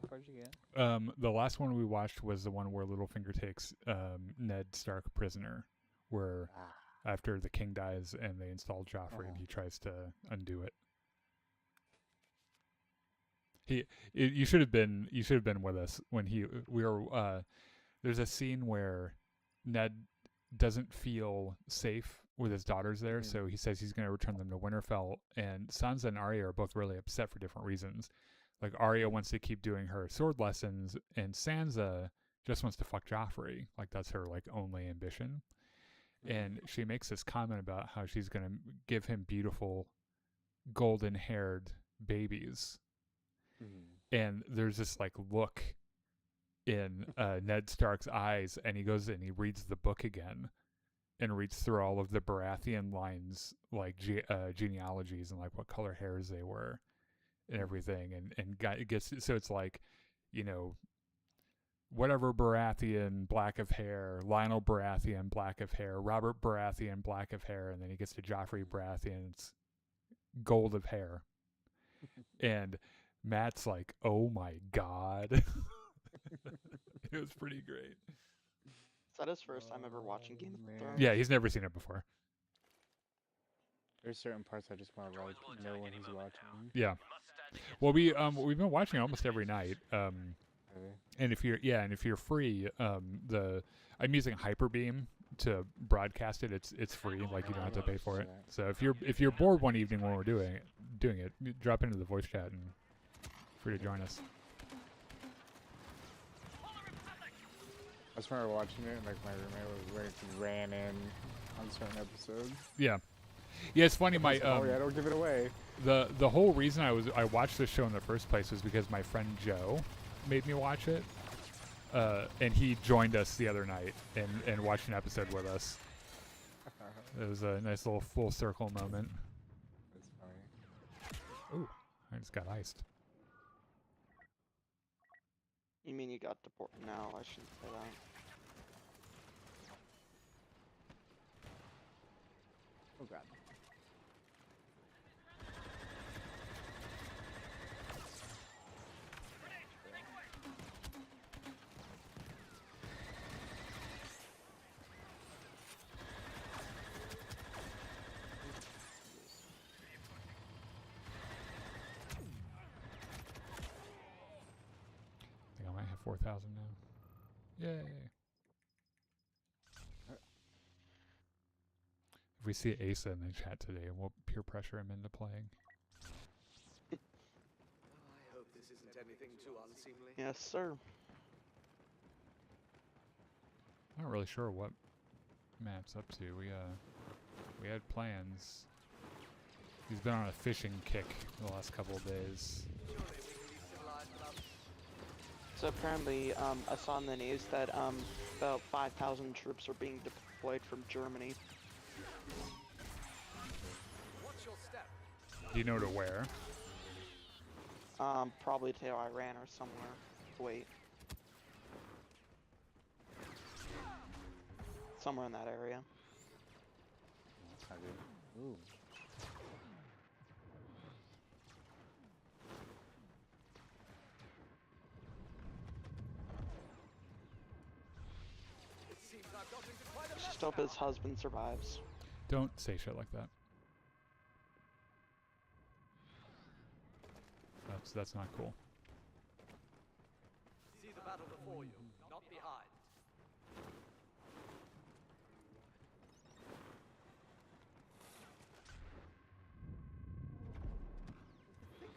How far did you get? The last one we watched was the one where Littlefinger takes Ned Stark prisoner, where after the king dies and they install Joffrey, and he tries to undo it. You should have been with us when we were. There's a scene where Ned doesn't feel safe with his daughters there, so he says he's going to return them to Winterfell. And Sansa and Arya are both really upset for different reasons. Like Arya wants to keep doing her sword lessons, and Sansa just wants to fuck Joffrey. Like that's her like only ambition. And she makes this comment about how she's going to give him beautiful, golden-haired babies. And there's this like look in Ned Stark's eyes, and he goes and he reads the book again and reads through all of the Baratheon lines, like genealogies and like what color hairs they were and everything, and it gets, so it's like, you know, whatever Baratheon, black of hair, Lionel Baratheon, black of hair, Robert Baratheon, black of hair, and then he gets to Joffrey Baratheon, it's gold of hair. And Matt's like, oh my god. It was pretty great. Is that his first time ever watching Game of Thrones? Yeah, he's never seen it before. There's certain parts I just want to like know when he's watching. Yeah. Well, we've been watching it almost every night. And if you're free, I'm using Hyperbeam to broadcast it. It's free, like you don't have to pay for it. So if you're bored one evening when we're doing it, drop into the voice chat and free to join us. I just remember watching it, and like my roommate ran in on certain episodes. Yeah, it's funny. My don't give it away. The whole reason I watched this show in the first place was because my friend Joe made me watch it, and he joined us the other night and watched an episode with us. It was a nice little full circle moment. That's funny. Ooh, I just got iced. You mean you got deported? No, I shouldn't say that. Oh god. I think I might have 4,000 now. Yay! If we see Asa in the chat today, we'll peer pressure him into playing. I hope this isn't anything too unseemly. Yes, sir. I'm not really sure what Matt's up to. We had plans. He's been on a fishing kick the last couple of days. So apparently, I saw in the news that about 5,000 troops are being deployed from Germany. What's your step? Do you know to where? Probably to Iran or somewhere. Wait. Somewhere in that area. That's not good. Ooh. It seems I've got into quite a mess. Just hope his husband survives. Don't say shit like that. That's not cool. See the battle before you, not behind.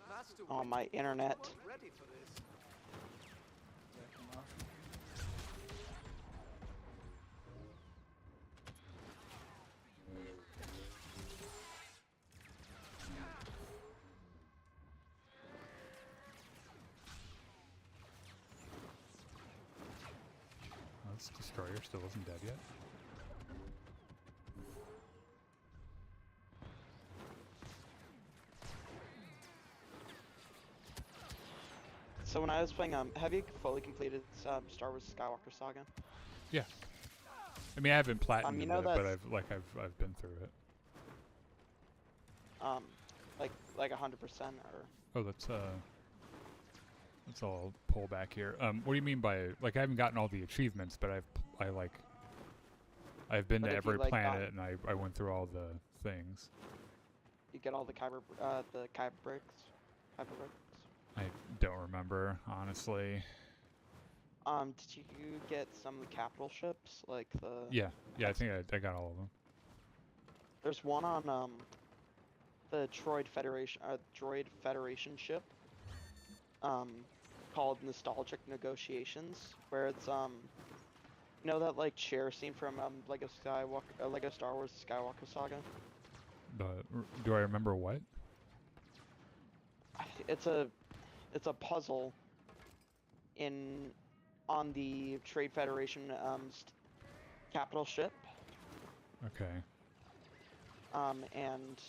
Master On my internet. weren't ready for this. Oh, this destroyer still isn't dead yet. So when I was playing, have you fully completed Star Wars Skywalker Saga? Yeah. I mean, I haven't platinumed you know it, but that's- I've been through it. Like 100% or? Oh, that's Let's all pull back here. What do you mean by like I haven't gotten all the achievements, but I've been But to if you, every like, planet and I went through all the things. You get all the kyber bricks. Kyber bricks. I don't remember honestly. Did you get some of the capital ships, like the? Yeah, I think I got all of them. There's one on the Droid Federation ship. Called Nostalgic Negotiations, where it's you know that like chair scene from Lego Star Wars Skywalker Saga? But do I remember what? It's a puzzle on the Trade Federation capital ship. Okay. And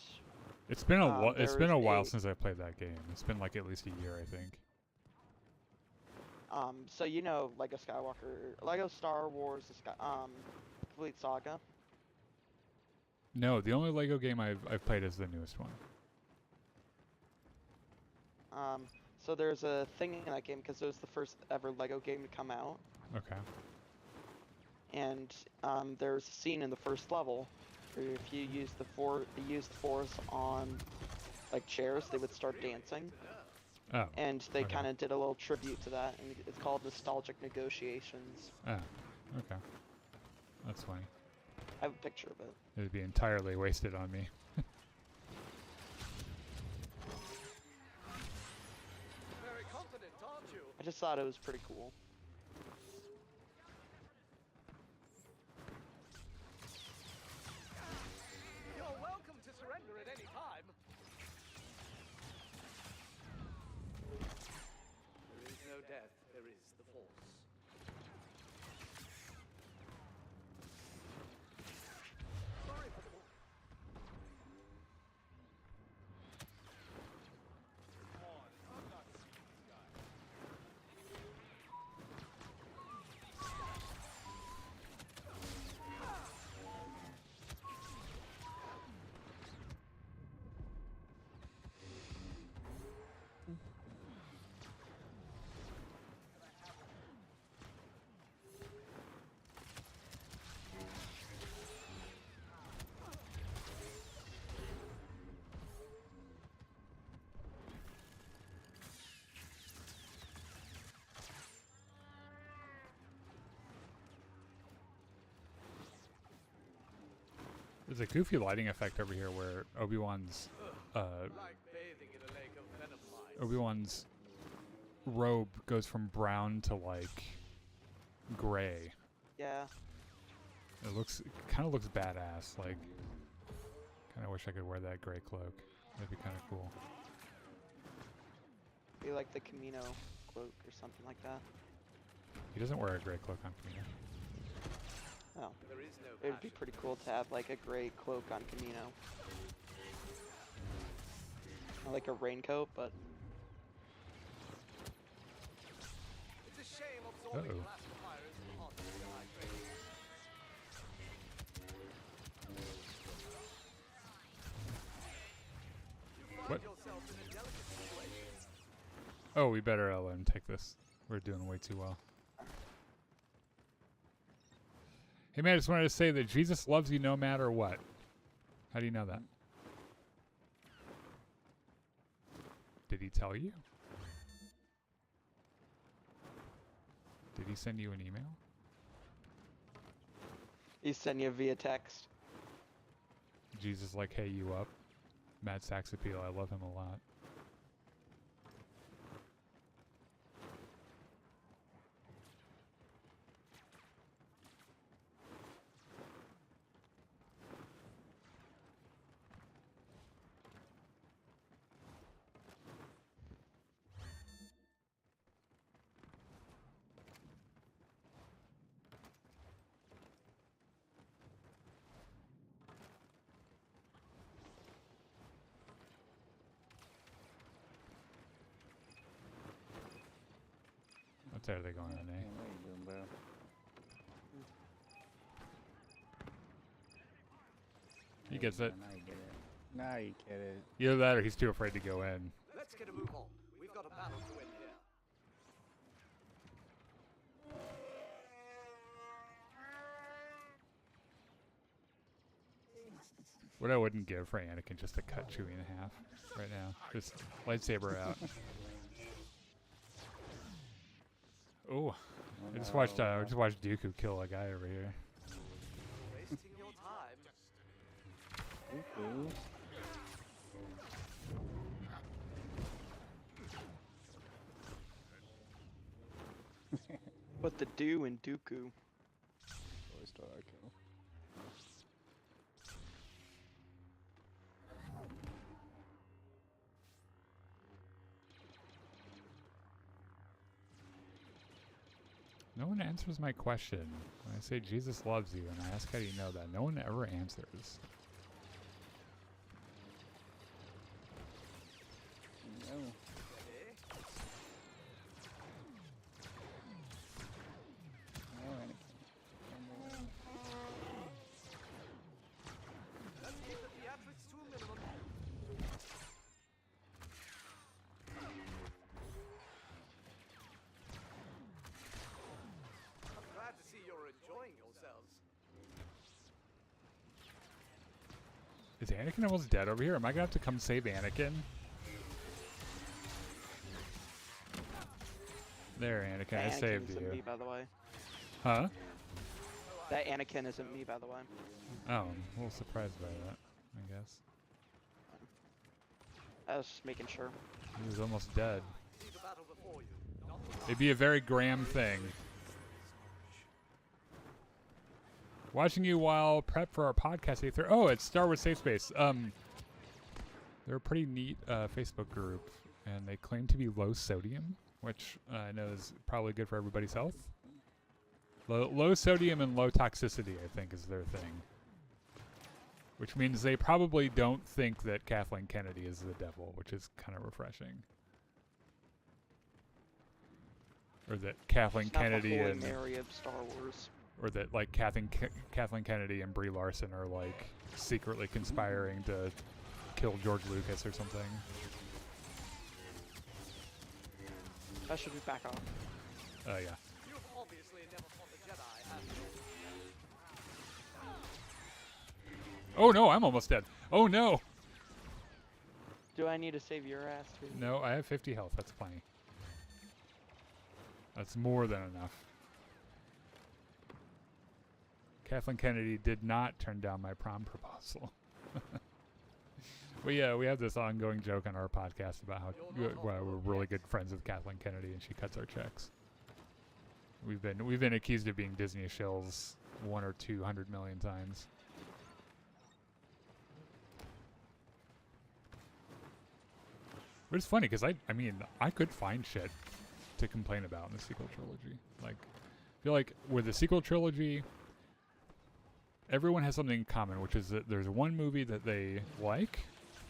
It's been a it's been a there's while since I played that game. It's been like at least a year, I think. so you know Lego Star Wars Complete Saga. No, the only Lego game I've played is the newest one. So there's a thing in that game because it was the first ever Lego game to come out, Okay. and there's a scene in the first level where if you use the force on like chairs, they would start dancing, Oh. and they Okay. kind of did a little tribute to that, and it's called Nostalgic Negotiations. Oh. Okay. That's funny. I have a picture of it. It would be entirely wasted on me. Very confident, aren't you? I just thought it was pretty cool. You're welcome to surrender at any time. There is no death, there is the Force. Sorry for the There's a goofy lighting effect over here where Obi-Wan's like bathing in a lake of venom lights. Obi-Wan's robe goes from brown to like gray. Yeah. It kind of looks badass. Like, kind of wish I could wear that gray cloak. That'd be kind of cool. Be like the Camino cloak or something like that. He doesn't wear a gray cloak on Camino. Oh. There is no It would be passion. pretty cool to have like a gray cloak on Camino. Not like a raincoat, but It's a shame absorbing Uh-oh. blast fire is part of the hydration. You find What? yourself in a delicate situation. Oh, we better let him take this. We're doing way too well. Hey man, I just wanted to say that Jesus loves you no matter what. How do you know that? Did he tell you? Did he send you an email? he send you via text. Jesus like, hey, you up? Mad Sax Appeal, I love him a lot. What side are they going on, Man, eh? what are you doing, bro? He gets it. Now you get it. Now you get it. Either that or he's too afraid to go in. Let's get a move on. We've got a battle to win here. What I wouldn't give for Anakin just to cut Chewie in half right now. Just lightsaber out. Oh, I just watched Dooku kill a guy over here. Wasting your time. Ooh. What the do in Dooku? Always stole that kill. No one answers my question. When I say Jesus loves you and I ask how do you know that, no one ever answers. No. No, Anakin. Let's keep the theatrics to a minimum. I'm glad to see you're enjoying yourselves. Is Anakin almost dead over here? Am I gonna have to come save Anakin? There, Anakin, That I Anakin saved isn't you. me, by the way. Huh? That Anakin isn't me, by the way. Oh, I'm a little surprised by that, I guess. I was just making sure. He was almost dead. See the battle before you. Not the It'd be a very Graham thing. Watching you while prep for our podcast Ether. Oh, it's Star Wars Safe Space. They're a pretty neat Facebook group, and they claim to be low sodium, which I know is probably good for everybody's health. Low sodium and low toxicity, I think, is their thing. Which means they probably don't think that Kathleen Kennedy is the devil, which is kind of refreshing. Or that Kathleen It's not Kennedy the Holy and Mary of Star Wars. or that like Kathleen Kennedy and Brie Larson are like secretly conspiring to kill George Lucas or something. That should be back off. Yeah. You've obviously never fought the Jedi, have you? Oh no, I'm almost dead. Oh no. Do I need to save your ass too? No, I have 50 health. That's plenty. That's more than enough. Kathleen Kennedy did not turn down my prom proposal. But yeah, we have this ongoing joke on our podcast about how we're really good friends with Kathleen Kennedy and she cuts our checks. We've been accused of being Disney shills 100 or 200 million times. But it's funny because I mean I could find shit to complain about in the sequel trilogy. Like I feel like with the sequel trilogy, everyone has something in common, which is that there's one movie that they like,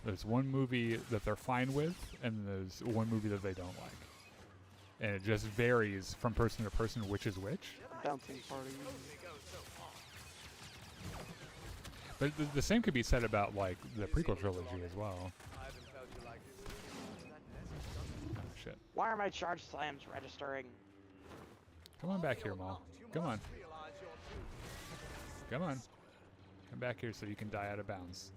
there's one movie that they're fine with, and there's one movie that they don't like. And it just varies from person to person which is which. Bouncing party. But the same could be said about like the prequel trilogy as well. I haven't felt you like this. Is that necessary? Oh, shit. Why are my charge slams registering? Come on back here, Maul. Come on. Realize you're too. Come on. Come back here so you can die out of bounds.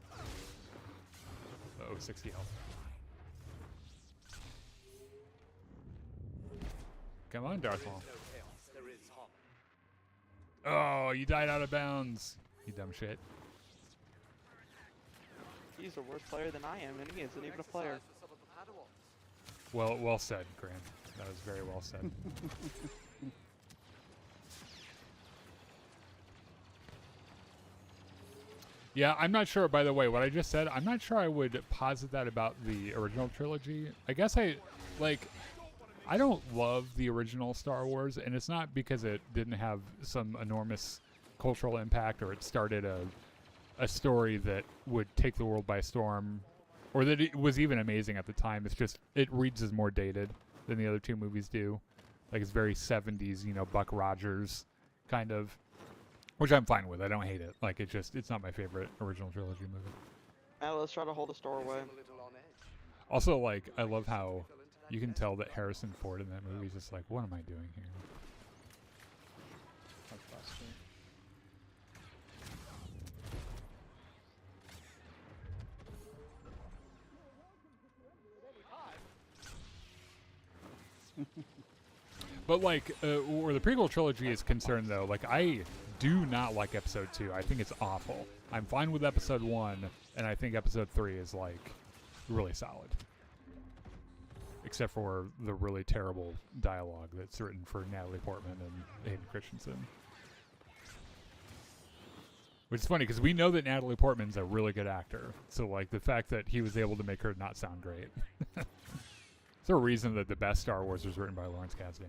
Uh-oh, 60 health. Come on, Darth Maul. No chaos, there is harmony. Oh, you died out of bounds. You dumb shit. He's a worse player than I am, and he isn't even a player. Exercise for some of the Padawans. Well said, Grant. That was very well said. Yeah, I'm not sure, by the way, what I just said, I'm not sure I would posit that about the original trilogy. I guess I don't love the original Star Wars, and it's not because it didn't have some enormous cultural impact or it started a story that would take the world by storm, or that it was even amazing at the time. It's just, it reads as more dated than the other two movies do. Like, it's very 70s, Buck Rogers kind of. Which I'm fine with. I don't hate it. Like, it's not my favorite original trilogy movie. Now let's try to hold the store away. A little on edge. Also, like, I love how you can tell that Harrison Ford in that movie is just like, what am I doing here? That's busted. But like, where the prequel trilogy is concerned, though, like I do not like Episode 2. I think it's awful. I'm fine with Episode 1, and I think Episode 3 is like really solid. Except for the really terrible dialogue that's written for Natalie Portman and Hayden Christensen. Which is funny because we know that Natalie Portman's a really good actor. So like the fact that he was able to make her not sound great. There's a reason that the best Star Wars was written by Lawrence Kasdan.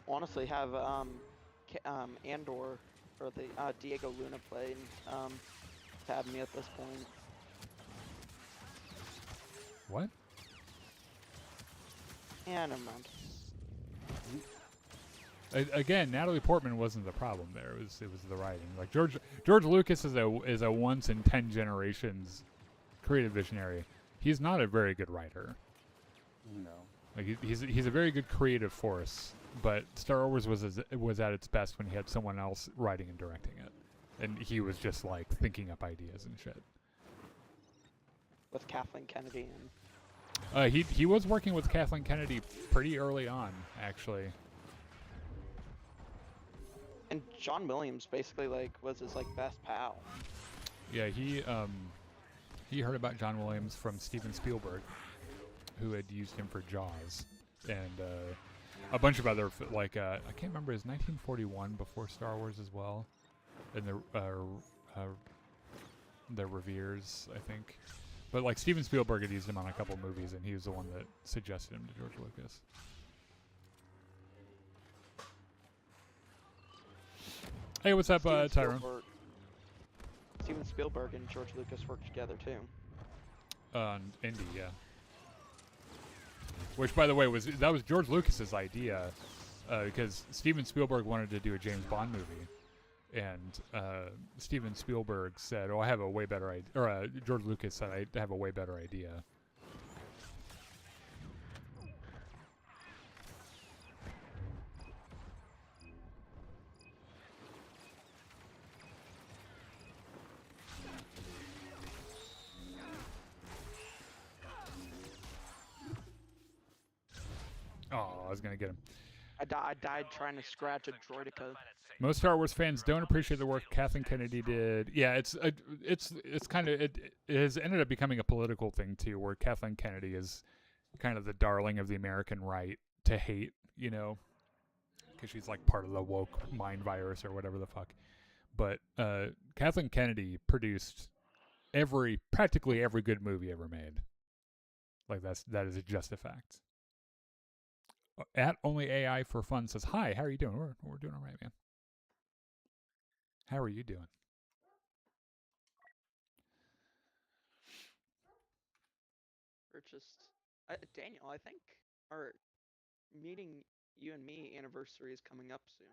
Honestly, have Andor or the Diego Luna played Padme at this point. What? Yeah, never mind. Again, Natalie Portman wasn't the problem there. It was the writing. Like George Lucas is a once in 10 generations creative visionary. He's not a very good writer. No. Like he's a very good creative force, but Star Wars was at its best when he had someone else writing and directing it, and he was just like thinking up ideas and shit. With Kathleen Kennedy and he was working with Kathleen Kennedy pretty early on, actually. and John Williams basically like was his like best pal. Yeah, he heard about John Williams from Steven Spielberg, who had used him for Jaws, and a bunch of other I can't remember, his 1941 before Star Wars as well, and the Reveres, I think. But like Steven Spielberg had used him on a couple movies, and he was the one that suggested him to George Lucas. Hey, what's up, Tyrone? Steven Spielberg and George Lucas worked together too. Indy, yeah. Which, by the way, was George Lucas's idea, because Steven Spielberg wanted to do a James Bond movie, and Steven Spielberg said, "Oh, I have a way better idea," or George Lucas said, "I have a way better idea." Oh, I was gonna get him. I died trying to scratch a droidica. Most Star Wars fans don't appreciate the work Kathleen Kennedy did. Yeah, it's kind of it has ended up becoming a political thing too, where Kathleen Kennedy is kind of the darling of the American right to hate, you know, because she's like part of the woke mind virus or whatever the fuck. But Kathleen Kennedy produced practically every good movie ever made. Like that is just a fact. At Only AI for Fun says, "Hi, how are you doing?" We're doing all right, man. How are you doing? Or just Daniel, I think our meeting you and me anniversary is coming up soon.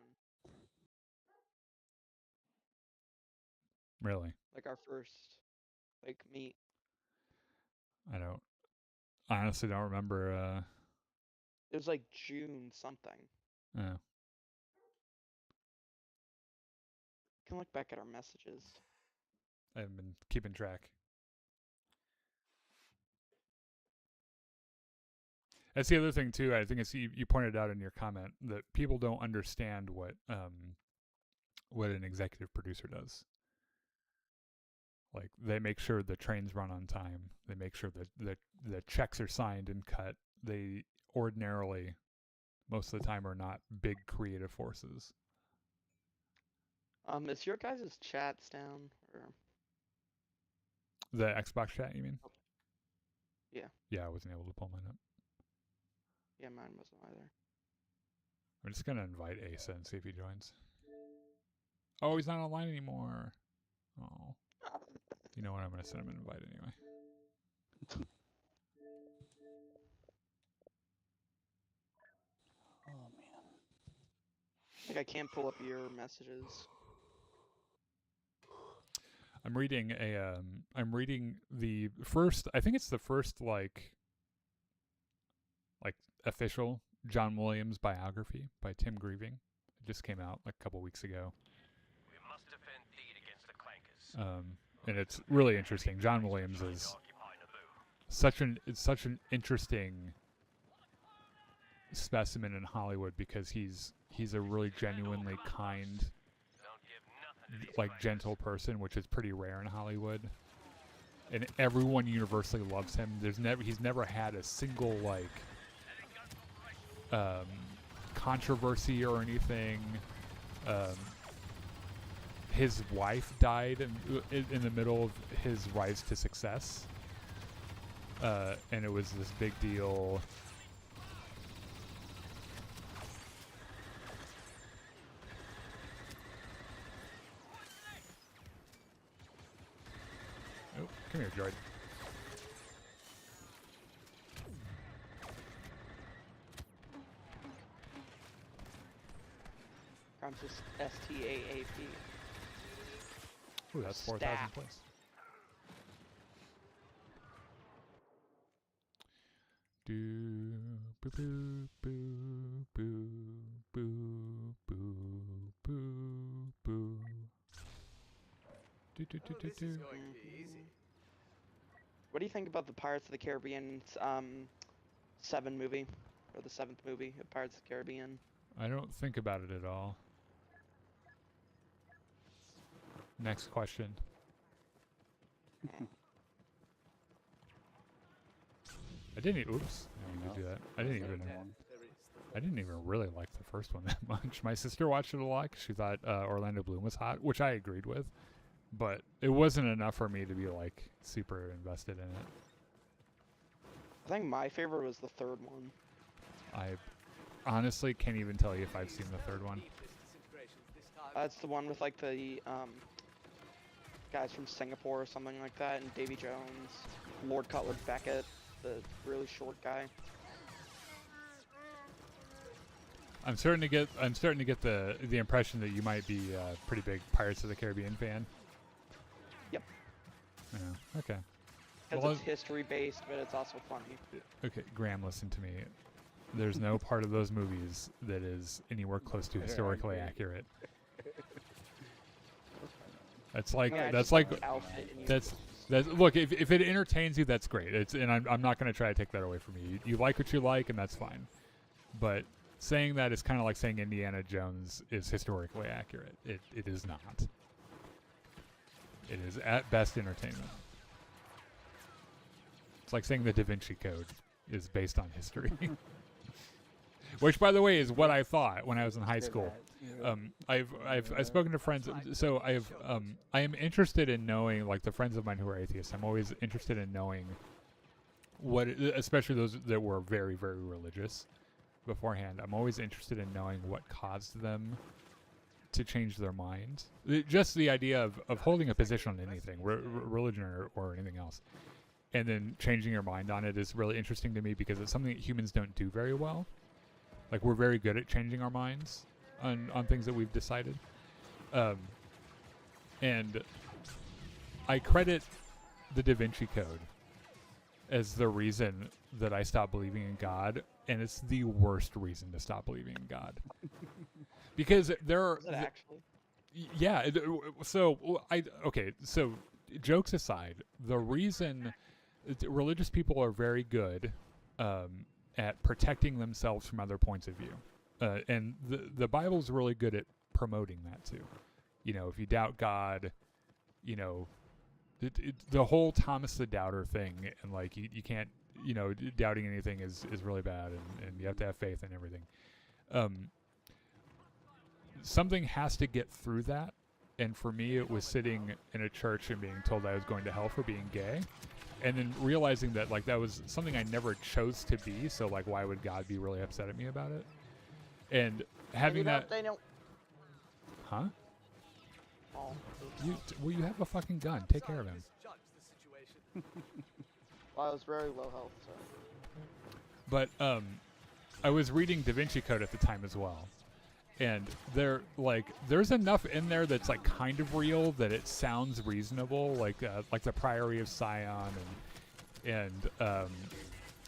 Really? Like our first like meet. I honestly don't remember. It was like June something. Oh. Can look back at our messages. I haven't been keeping track. That's the other thing too. I think it's you pointed out in your comment that people don't understand what an executive producer does. Like they make sure the trains run on time. They make sure that the checks are signed and cut. They ordinarily, most of the time, are not big creative forces. Is your guys' chats down or The Xbox chat, you mean? Yeah. Yeah, I wasn't able to pull mine up. Yeah, mine wasn't either. I'm just gonna invite Asa and see if he joins. Oh, he's not online anymore. Oh. You know what? I'm gonna send him an invite anyway. Oh man. Like I can't pull up your messages. I'm reading the first, I think it's the first like official John Williams biography by Tim Grieving. It just came out like a couple weeks ago. We must defend Theed against the clankers. And it's really interesting. John Williams is it's such an interesting specimen in Hollywood because he's a really genuinely kind, Don't give nothing to these like fighters. gentle person, which is pretty rare in Hollywood. And everyone universally loves him. He's never had a single like controversy or anything. His wife died in the middle of his rise to success, and it was this big deal. Oh, come here, Jordan. Crimes is STAAP. Ooh, that's 4,000 Stack. points. Do boo boo boo boo boo boo boo boo. Do do do Oh, do this do. is going to be easy. What do you think about the Pirates of the Caribbean 7 movie, or the 7th movie of Pirates of the Caribbean? I don't think about it at all. Next question. I didn't. Oops. I didn't do that. I didn't even. There is the I didn't even really like the first one that much. My sister watched it a lot 'cause she thought Orlando Bloom was hot, which I agreed with, but it wasn't enough for me to be like super invested in it. I think my favorite was the third one. I honestly can't even tell you if I've seen the third one. deep disintegrations this time. It's the one with like the guys from Singapore or something like that, and Davy Jones, Lord Cutler Beckett, the really short guy. I'm starting to get the impression that you might be a pretty big Pirates of the Caribbean fan. Yep. Yeah. Okay. Because Well, it's history based, but it's also funny. Okay, Graham, listen to me. There's no part of those movies that is anywhere close to Yeah, I historically agree. accurate. That's like Yeah, that's just like the outfit and that's look, if it entertains you, that's great. And I'm not going to try to take that away from you. You like what you like, and that's fine. But saying that is kind of like saying Indiana Jones is historically accurate. It is not. It is at best entertainment. It's like saying the Da Vinci Code is based on history. Which, by the way, is what I thought when I was in high school. I've spoken to friends, so I am interested in knowing, like, the friends of mine who are atheists. I'm always interested in knowing what, especially those that were very, very religious beforehand. I'm always interested in knowing what caused them to change their mind. Just the idea of holding a position on anything, religion or anything else, and then changing your mind on it is really interesting to me because it's something that humans don't do very well. Like, we're very good at changing our minds on things that we've decided. And I credit the Da Vinci Code as the reason that I stopped believing in God, and it's the worst reason to stop believing in God. Because there are... Is it actually? Yeah, so jokes aside, the reason religious people are very good at protecting themselves from other points of view. And the Bible's really good at promoting that too. You know, if you doubt God, you know, the whole Thomas the Doubter thing, and like you can't, you know, doubting anything is really bad, and you have to have faith and everything. Something has to get through that, and for me it was sitting in a church and being told I was going to hell for being gay, and then realizing that, like, that was something I never chose to be, so, like, why would God be really upset at me about it? And having that... They don't. Huh? Oh, Well, you have a fucking gun. Take care of him. Misjudge the situation. well, I was very low health, so. But I was reading Da Vinci Code at the time as well. And there's enough in there that's, like, kind of real that it sounds reasonable, like the Priory of Sion, and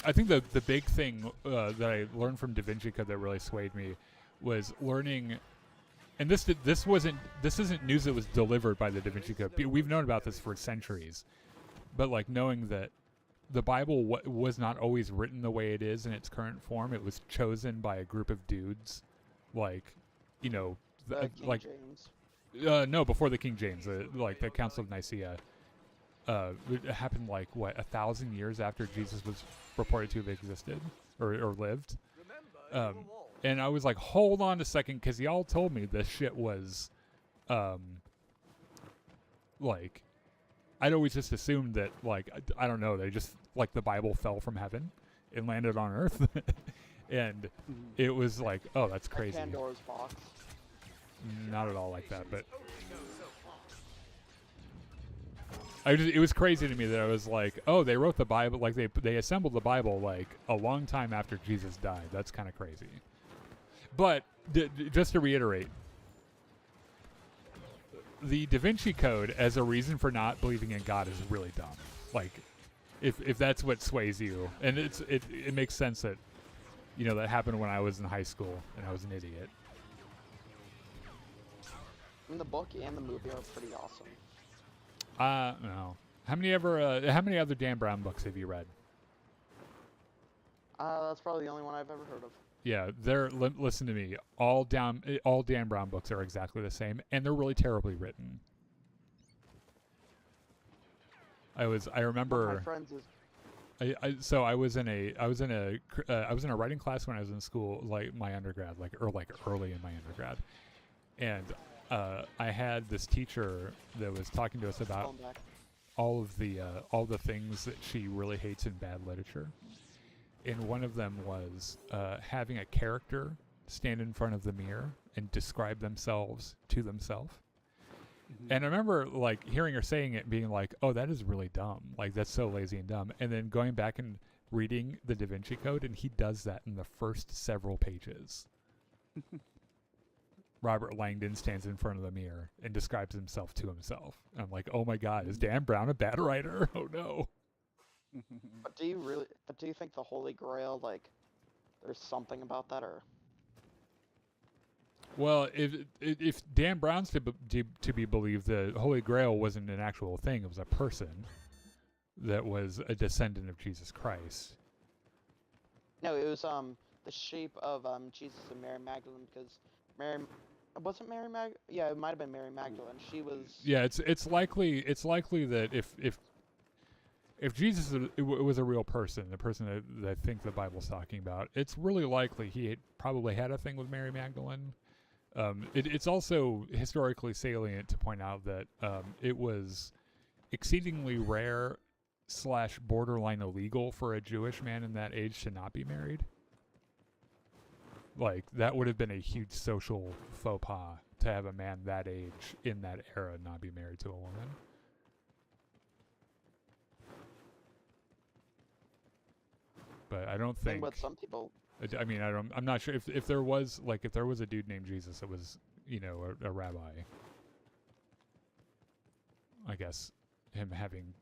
I think the big thing that I learned from Da Vinci Code that really swayed me was learning, and this isn't news that was delivered by the Da Vinci Code. We've known about this for centuries, but, like, knowing that the Bible was not always written the way it is in its current form. It was chosen by a group of dudes, like, you know, King like James. no, before the King James, like the Council of Nicaea. It happened like what 1,000 years after Jesus was reported to have existed or lived. And I was like, hold on a second, because y'all told me this shit was, like, I'd always just assumed that, like, I don't know, they just, like, the Bible fell from heaven and landed on Earth. And it was like, oh, that's crazy. Pandora's box. Not at all like that, but it was crazy to me that I was like, oh, they wrote the Bible, like they assembled the Bible like a long time after Jesus died. That's kind of crazy. But just to reiterate, the Da Vinci Code as a reason for not believing in God is really dumb. Like, if that's what sways you, and it makes sense that, you know, that happened when I was in high school and I was an idiot. And the book and the movie are pretty awesome. No. How many other Dan Brown books have you read? That's probably the only one I've ever heard of. Yeah, listen to me. All Dan Brown books are exactly the same, and they're really terribly written. I remember. One of my friends is. I was in a writing class when I was in school, like my undergrad, like early in my undergrad, and I had this teacher that was talking to us about all the things that she really hates in bad literature. And one of them was having a character stand in front of the mirror and describe themselves to themselves. Mm-hmm. And I remember like hearing her saying it and being like, oh, that is really dumb. Like, that's so lazy and dumb. And then going back and reading the Da Vinci Code, and he does that in the first several pages. Robert Langdon stands in front of the mirror and describes himself to himself. I'm like, oh my God, is Dan Brown a bad writer? Oh no. But do you think the Holy Grail, like, there's something about that, or? Well, if Dan Brown's to be believed, the Holy Grail wasn't an actual thing; it was a person that was a descendant of Jesus Christ. No, it was the shape of Jesus and Mary Magdalene, because wasn't Mary Mag? Yeah, it might have been Mary Magdalene. She was. Yeah, it's likely that if Jesus was a real person, the person that I think the Bible's talking about, it's really likely he probably had a thing with Mary Magdalene. It's also historically salient to point out that it was exceedingly rare / borderline illegal for a Jewish man in that age to not be married. Like, that would have been a huge social faux pas to have a man that age in that era not be married to a woman. But I don't think. But some people. I mean, I'm not sure if there was a dude named Jesus that was, you know, a rabbi. I guess him having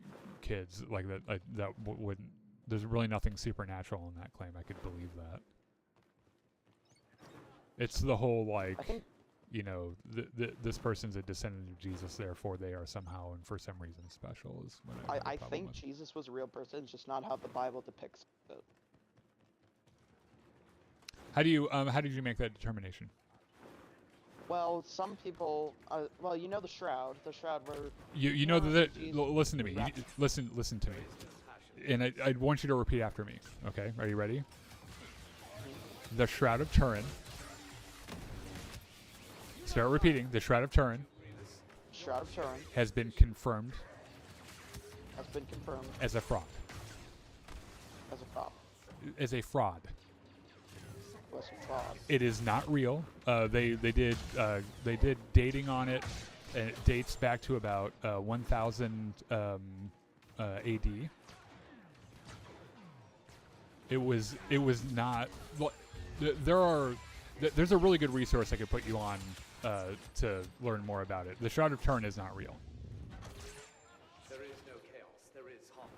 kids like that wouldn't. There's really nothing supernatural in that claim. I could believe that. It's the whole like, you know, this person's a descendant of Jesus, therefore they are somehow and for some reason special. Is what I think Jesus was a real person, it's just not how the Bible depicts it. How did you make that determination? Well, some people, well, you know the shroud where. You know that. Listen to me. Listen to me. And I want you to repeat after me. Okay, are you ready? Mm-hmm. The Shroud of Turin. Start repeating. The Shroud of Turin. Shroud of Turin has been confirmed. As a fraud. As a fraud. It is not real. They did dating on it, and it dates back to about 1000 AD. It was not. There's a really good resource I could put you on to learn more about it. The Shroud of Turin is not real. There is no chaos. There is harmony.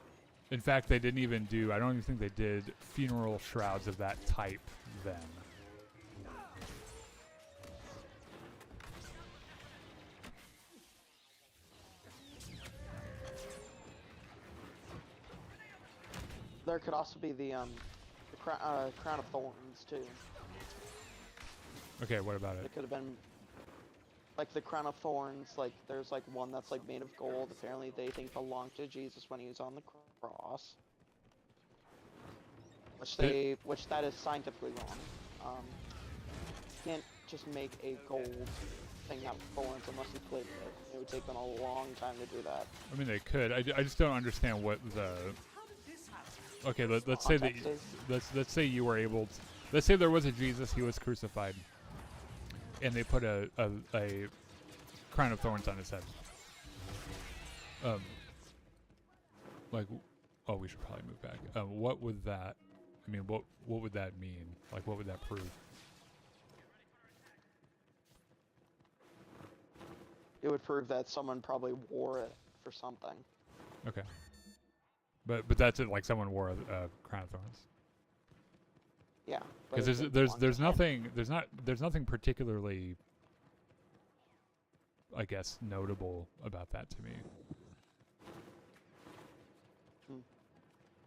In fact, they didn't even do. I don't even think they did funeral shrouds of that type then. there could also be the crown of thorns too. Okay, what about it? It could have been like the crown of thorns. Like there's like one that's like made of gold. Apparently they think belonged to Jesus when he was on the cross. Which that is scientifically wrong. You can't just make a gold thing out of thorns unless you plated it. It would take them a long time to do that. I mean, they could. I just don't understand what the. Okay, let's say that. Let's say you were able. Let's say there was a Jesus. He was crucified, and they put a crown of thorns on his head. Like, oh, we should probably move back. What would that? I mean, what would that mean? Like, what would that prove? It would prove that someone probably wore it for something. Okay. But that's it. Like someone wore a crown of thorns. Yeah. Because there's nothing particularly, I guess, notable about that to me.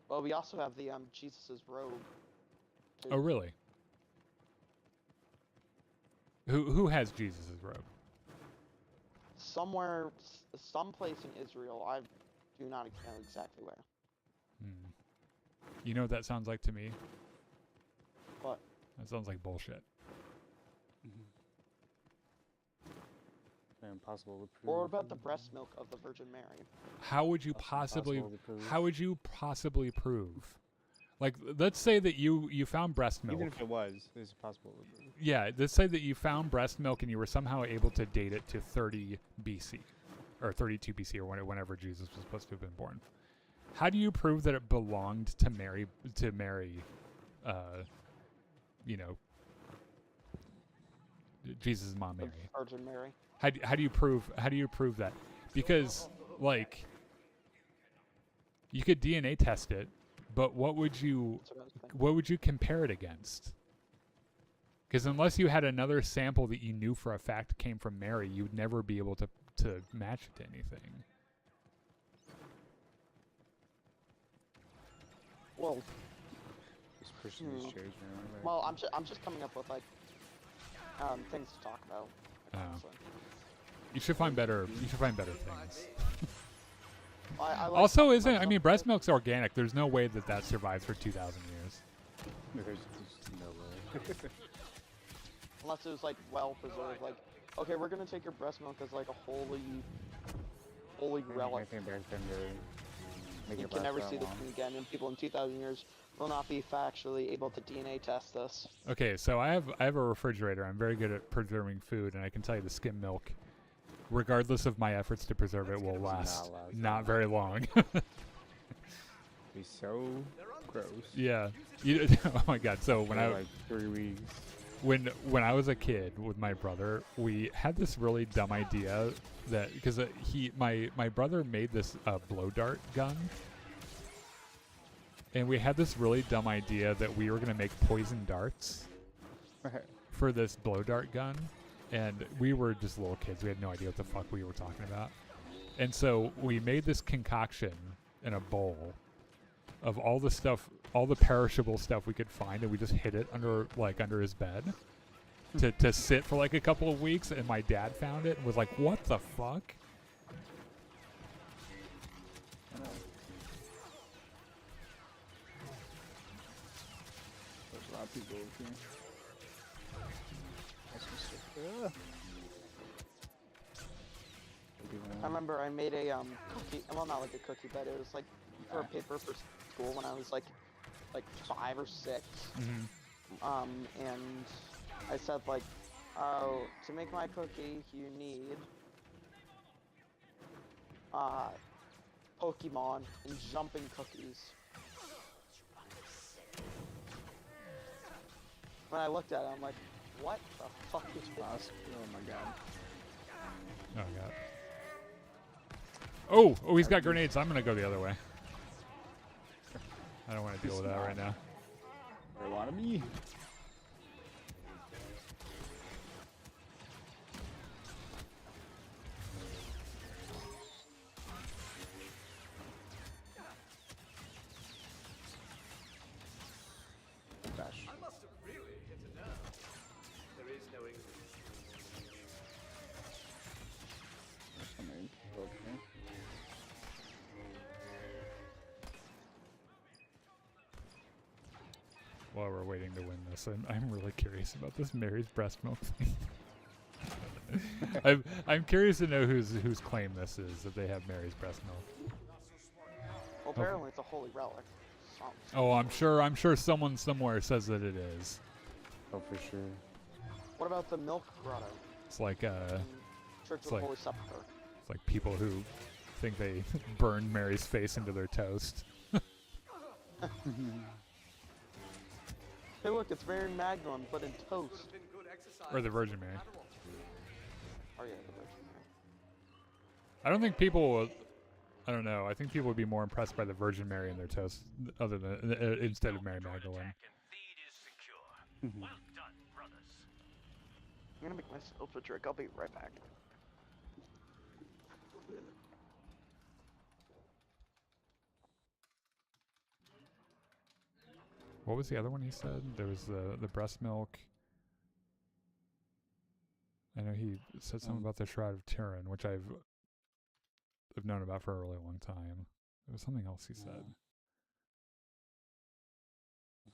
Well, we also have the Jesus's robe. Too. Oh, really? Who has Jesus's robe? Somewhere, someplace in Israel. I do not know exactly where. You know what that sounds like to me? What? That sounds like bullshit. Impossible to prove. Or what about the breast milk of the Virgin Mary? How would you That's possibly? impossible to prove. How would you possibly prove? Like, let's say that you found breast milk. Even if it was, it's possible to prove. Yeah, let's say that you found breast milk and you were somehow able to date it to 30 BC, or 32 BC, or whenever Jesus was supposed to have been born. How do you prove that it belonged to Mary? You know, Jesus' mom, Mary. The Virgin Mary. How do you prove that? Because like you could DNA test it, but what would you That's what I was thinking. compare it against? Because unless you had another sample that you knew for a fact came from Mary, you'd never be able to match it to anything. Well, This person has changed, man. Like, well, I'm just coming up with like things to talk about. honestly. You should find better. You should find better things. I like Also, talking isn't about I mean, stuff breast milk's organic. There's no way that survives for 2,000 years. there's no way. unless it was like well preserved. Like, okay, we're gonna take your breast milk as like a holy relic. I think back then they make You it can last never that see the long. king again, and people in 2,000 years will not be factually able to DNA test this. Okay, so I have a refrigerator. I'm very good at preserving food, and I can tell you the skim milk, regardless of my efforts to preserve it, will last not very long. Be so gross. Yeah. Oh my God. So when I like 3 weeks. when I was a kid with my brother, we had this really dumb idea that because my brother made this blow dart gun, and we had this really dumb idea that we were gonna make poison darts for this blow dart gun, and we were just little kids. We had no idea what the fuck we were talking about, and so we made this concoction in a bowl of all the stuff, all the perishable stuff we could find, and we just hid it under his bed to sit for like a couple of weeks. And my dad found it and was like, "What the fuck?" There's a lot of people here. That's just I remember I made a cookie. Well, not like a cookie, but it was like for a paper for school when I was like 5 or 6. And I said like, oh, to make my cookie, you need Pokemon and jumping cookies. When I looked at it, I'm like, what the fuck is this? Oh my god. Oh god. Oh, he's got grenades. I'm gonna go the other way. I don't want to deal with that right now. They wanted me. while we're waiting to win this. I'm really curious about this Mary's breast milk thing. I'm curious to know whose claim this is that they have Mary's breast milk. Well, apparently it's a holy relic. Oh, I'm sure someone somewhere says that it is. Oh, for sure. What about the milk grotto? It's like in Church it's of the like- Holy Sepulchre. it's like people who think they burned Mary's face into their toast. Hey, look, it's Mary Magdalene, but in toast. Been good exercise. Or the Virgin Mary. Oh yeah, the Virgin Mary. I don't think people will. I don't know. I think people would be more impressed by the Virgin Mary in their toast, other than instead of Mary Magdalene. Attack and feed is secure. Well done, brothers. I'm gonna make myself a drink. I'll be right back. What was the other one he said? There was the breast milk. I know he said something about the Shroud of Turin, which I've known about for a really long time. There was something else he said.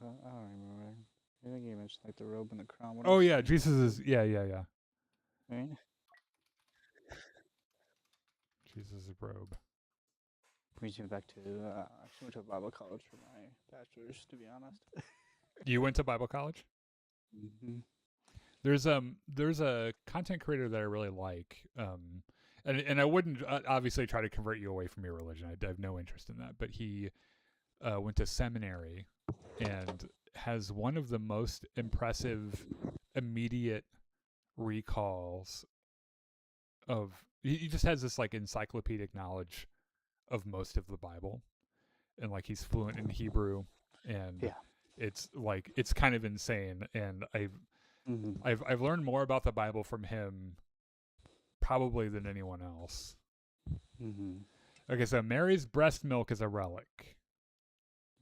I don't remember. I think you mentioned like the robe and the crown. What Oh else? yeah, Jesus is yeah. Right? Jesus' robe. Brings me back to I actually went to Bible college for my bachelor's, to be honest. You went to Bible college? Mm-hmm. There's a content creator that I really like, and I wouldn't obviously try to convert you away from your religion. I have no interest in that. But he went to seminary and has one of the most impressive immediate recalls of. He just has this like encyclopedic knowledge of most of the Bible, and like he's fluent in Hebrew, and Yeah. it's like it's kind of insane. And I've learned more about the Bible from him probably than anyone else. Okay, so Mary's breast milk is a relic.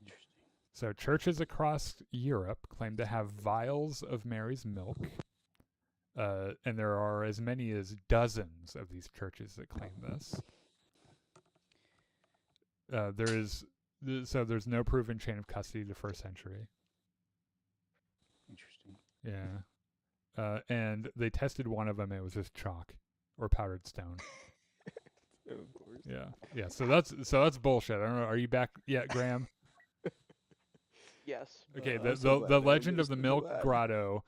Interesting. So churches across Europe claim to have vials of Mary's milk. And there are as many as dozens of these churches that claim this. There's no proven chain of custody to first century. Interesting. Yeah. And they tested one of them. It was just chalk or powdered stone. Of course. Yeah. Yeah. So that's bullshit. I don't know. Are you back yet, Graham? Yes. Okay. I'm the so the, glad the that I legend of the understood milk that. grotto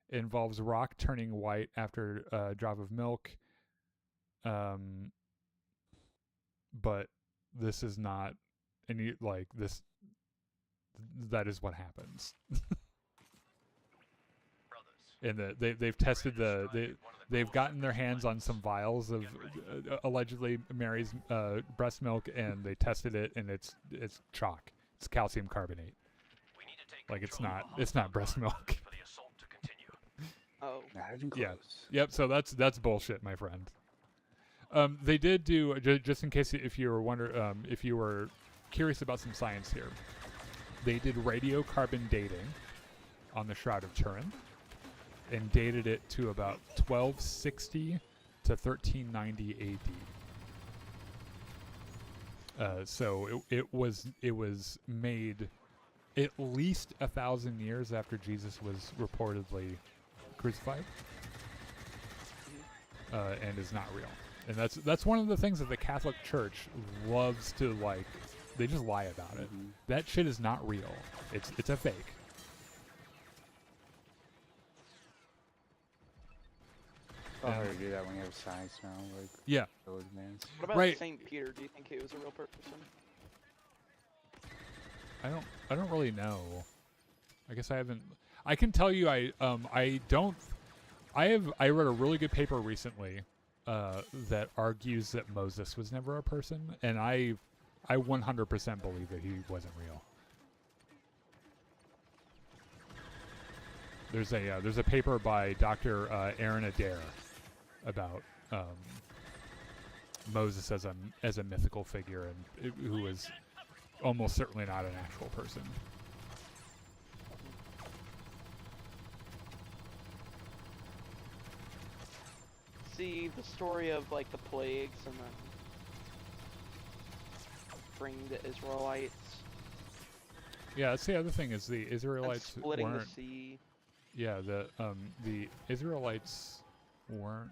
involves rock turning white after a drop of milk. But this is not any like this. That is what happens. And they've tested they've gotten their hands on some vials of allegedly Mary's breast milk, and they tested it, and it's chalk. It's calcium carbonate. Like it's not breast milk. Oh. Not even close. Yeah. Yep. So that's bullshit, my friend. They did do just in case if you were if you were curious about some science here. They did radiocarbon dating on the Shroud of Turin, and dated it to about 1260 to 1390 AD. So it was made at least 1,000 years after Jesus was reportedly crucified, and is not real. And that's one of the things that the Catholic Church loves to like. They just lie about it. That shit is not real. It's a fake. It's all hard to do that when you have science now, like Yeah. those man. What about Right. Saint Peter? Do you think he was a real person? I don't really know. I guess I haven't. I can tell you I don't. I read a really good paper recently that argues that Moses was never a person, and I 100% believe that he wasn't real. There's a paper by Dr. Aaron Adair about Moses as a mythical figure, and who was almost certainly not an actual person. See the story of like the plagues and then bring the Israelites Yeah, that's the other thing is the And Israelites splitting the weren't. sea. Yeah, the Israelites weren't.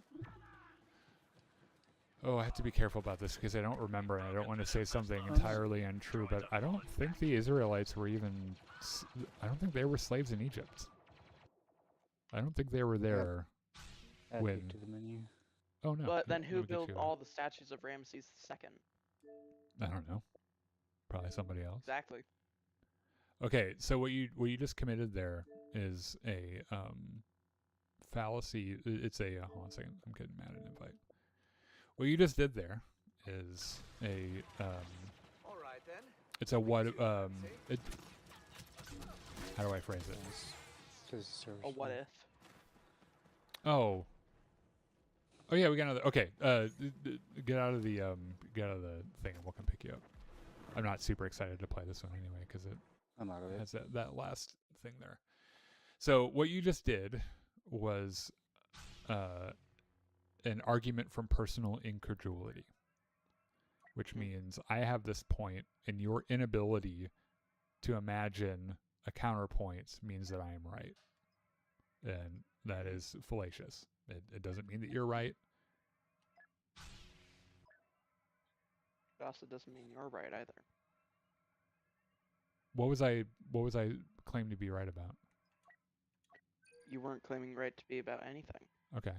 Oh, I have to be careful about this because I don't remember and I don't want to say something entirely untrue. But I don't think the Israelites were even. I don't think they were slaves in Egypt. I don't think they were there Add when. you to the menu. Oh no! But then let who me get built you all the statues of Ramses II? I don't know. Probably somebody else. Exactly. Okay, so what you just committed there is a fallacy. It's a hold on a second. I'm getting mad at an invite. What you just did there is a All right then. it's a what it, how do I phrase it? A what if? Oh yeah, we got another. Okay, get out of the thing and we'll come pick you up. I'm not super excited to play this one anyway because it I'm out of it. has that last thing there. So what you just did was an argument from personal incredulity, which means I have this point and your inability to imagine a counterpoint means that I am right. And that is fallacious. It doesn't mean that you're right. It also doesn't mean you're right either. What was I claimed to be right about? You weren't claiming right to be about anything. Okay.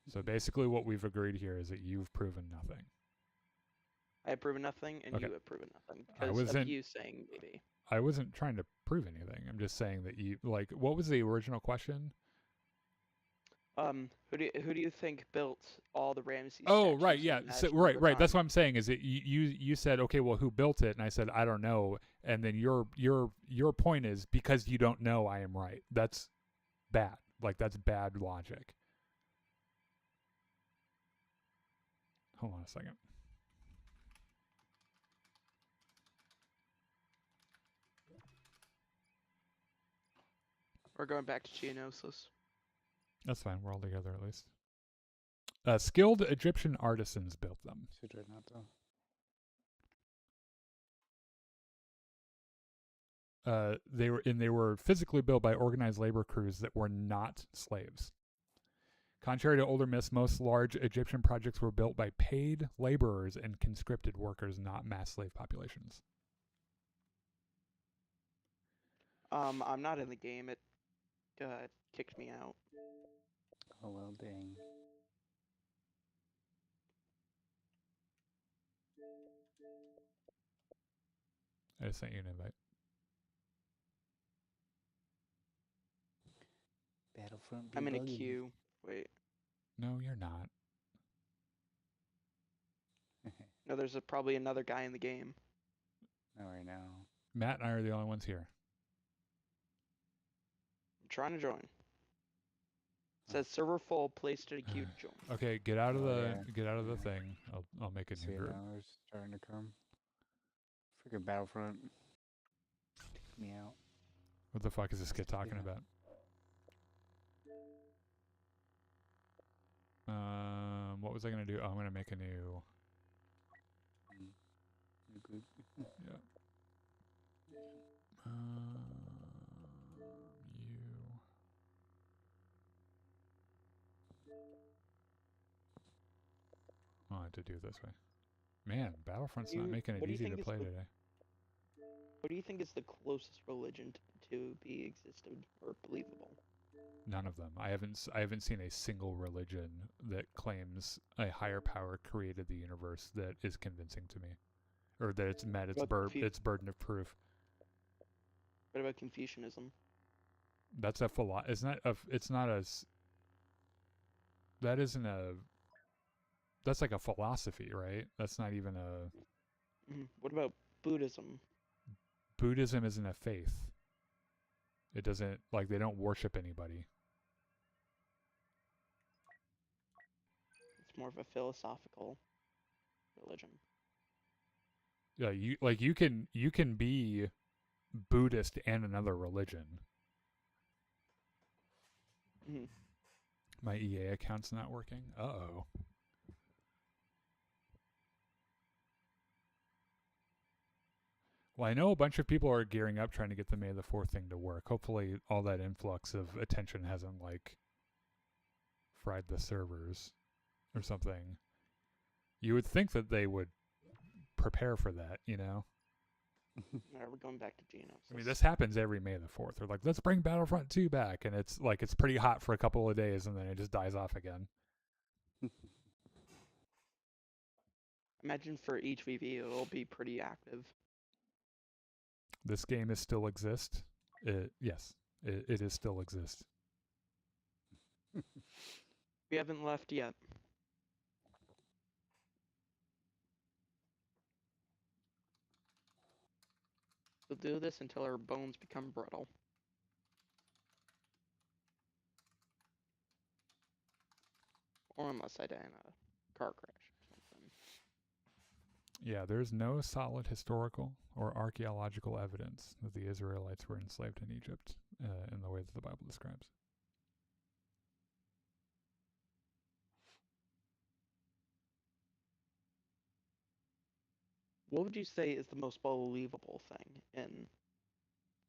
So basically what we've agreed here is that you've proven nothing. I have proven nothing, and Okay. you have proven nothing I because of wasn't- you saying maybe. I wasn't trying to prove anything. I'm just saying that you like what was the original question? Who do you think built all the Ramses? Oh, statues right, you yeah. So, imagined right. over That's time? what I'm saying is that you said, okay, well, who built it? And I said, I don't know. And then your point is because you don't know, I am right. That's bad. Like that's bad logic. Hold on a second. We're going back to Geonosis. That's fine. We're all together at least. Skilled Egyptian artisans built them. So dread not though. They were physically built by organized labor crews that were not slaves. Contrary to older myths, most large Egyptian projects were built by paid laborers and conscripted workers, not mass slave populations. I'm not in the game. It kicked me out. Oh well, dang. I just sent you an invite. Battlefront. be I'm in a bugging. queue. Wait. No, you're not. No, there's probably another guy in the game. Not right now. Matt and I are the only ones here. I'm trying to join. It says server full. Place to the queue to join. Okay, get out of Oh, the yeah. thing. I'll make a new See group. now it's starting to come. Freaking Battlefront. Took me out. What the fuck is this kid talking Yeah. about? What was I gonna do? Oh, I'm gonna make a new. New group. Yeah. You. Oh, I have to do it this way. Man, Battlefront's not making it what do you easy to think is play the- today. What do you think is the closest religion to be existed or believable? None of them. I haven't seen a single religion that claims a higher power created the universe that is convincing to me, or that it's met its What if you- its burden of proof. What about Confucianism? That's a It's not a. It's not a. That isn't a. That's like a philosophy, right? That's not even a. What about Buddhism? Buddhism isn't a faith. It doesn't like they don't worship anybody. It's more of a philosophical religion. Yeah, you can be Buddhist and another religion. Mhm. My EA account's not working. Uh-oh. Well, I know a bunch of people are gearing up trying to get the May the 4th thing to work. Hopefully all that influx of attention hasn't, like, fried the servers or something. You would think that they would prepare for that, you know? Alright, we're going back to Genos. I mean, this happens every May the 4th. They're like, let's bring Battlefront 2 back. And it's like, it's pretty hot for a couple of days and then it just dies off again. Imagine for each VV, it'll be pretty active. This game is still exist. Yes, it is still exist. We haven't left yet. We'll do this until our bones become brittle. Or unless I die in a car crash or something. Yeah, there's no solid historical or archaeological evidence that the Israelites were enslaved in Egypt in the way that the Bible describes. What would you say is the most believable thing in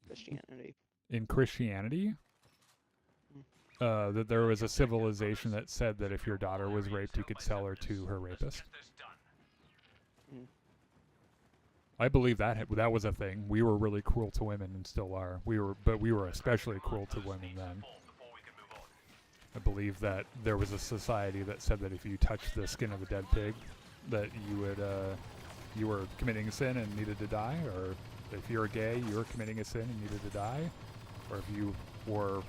Christianity? In Christianity, that there was a civilization that said that if your daughter was raped, you could sell her to her rapist. I believe that was a thing. We were really cruel to women and still are. We were especially cruel to women then. I believe that there was a society that said that if you touched the skin of a dead pig, that you were committing a sin and needed to die, or if you're gay, you were committing a sin and needed to die, or if you wore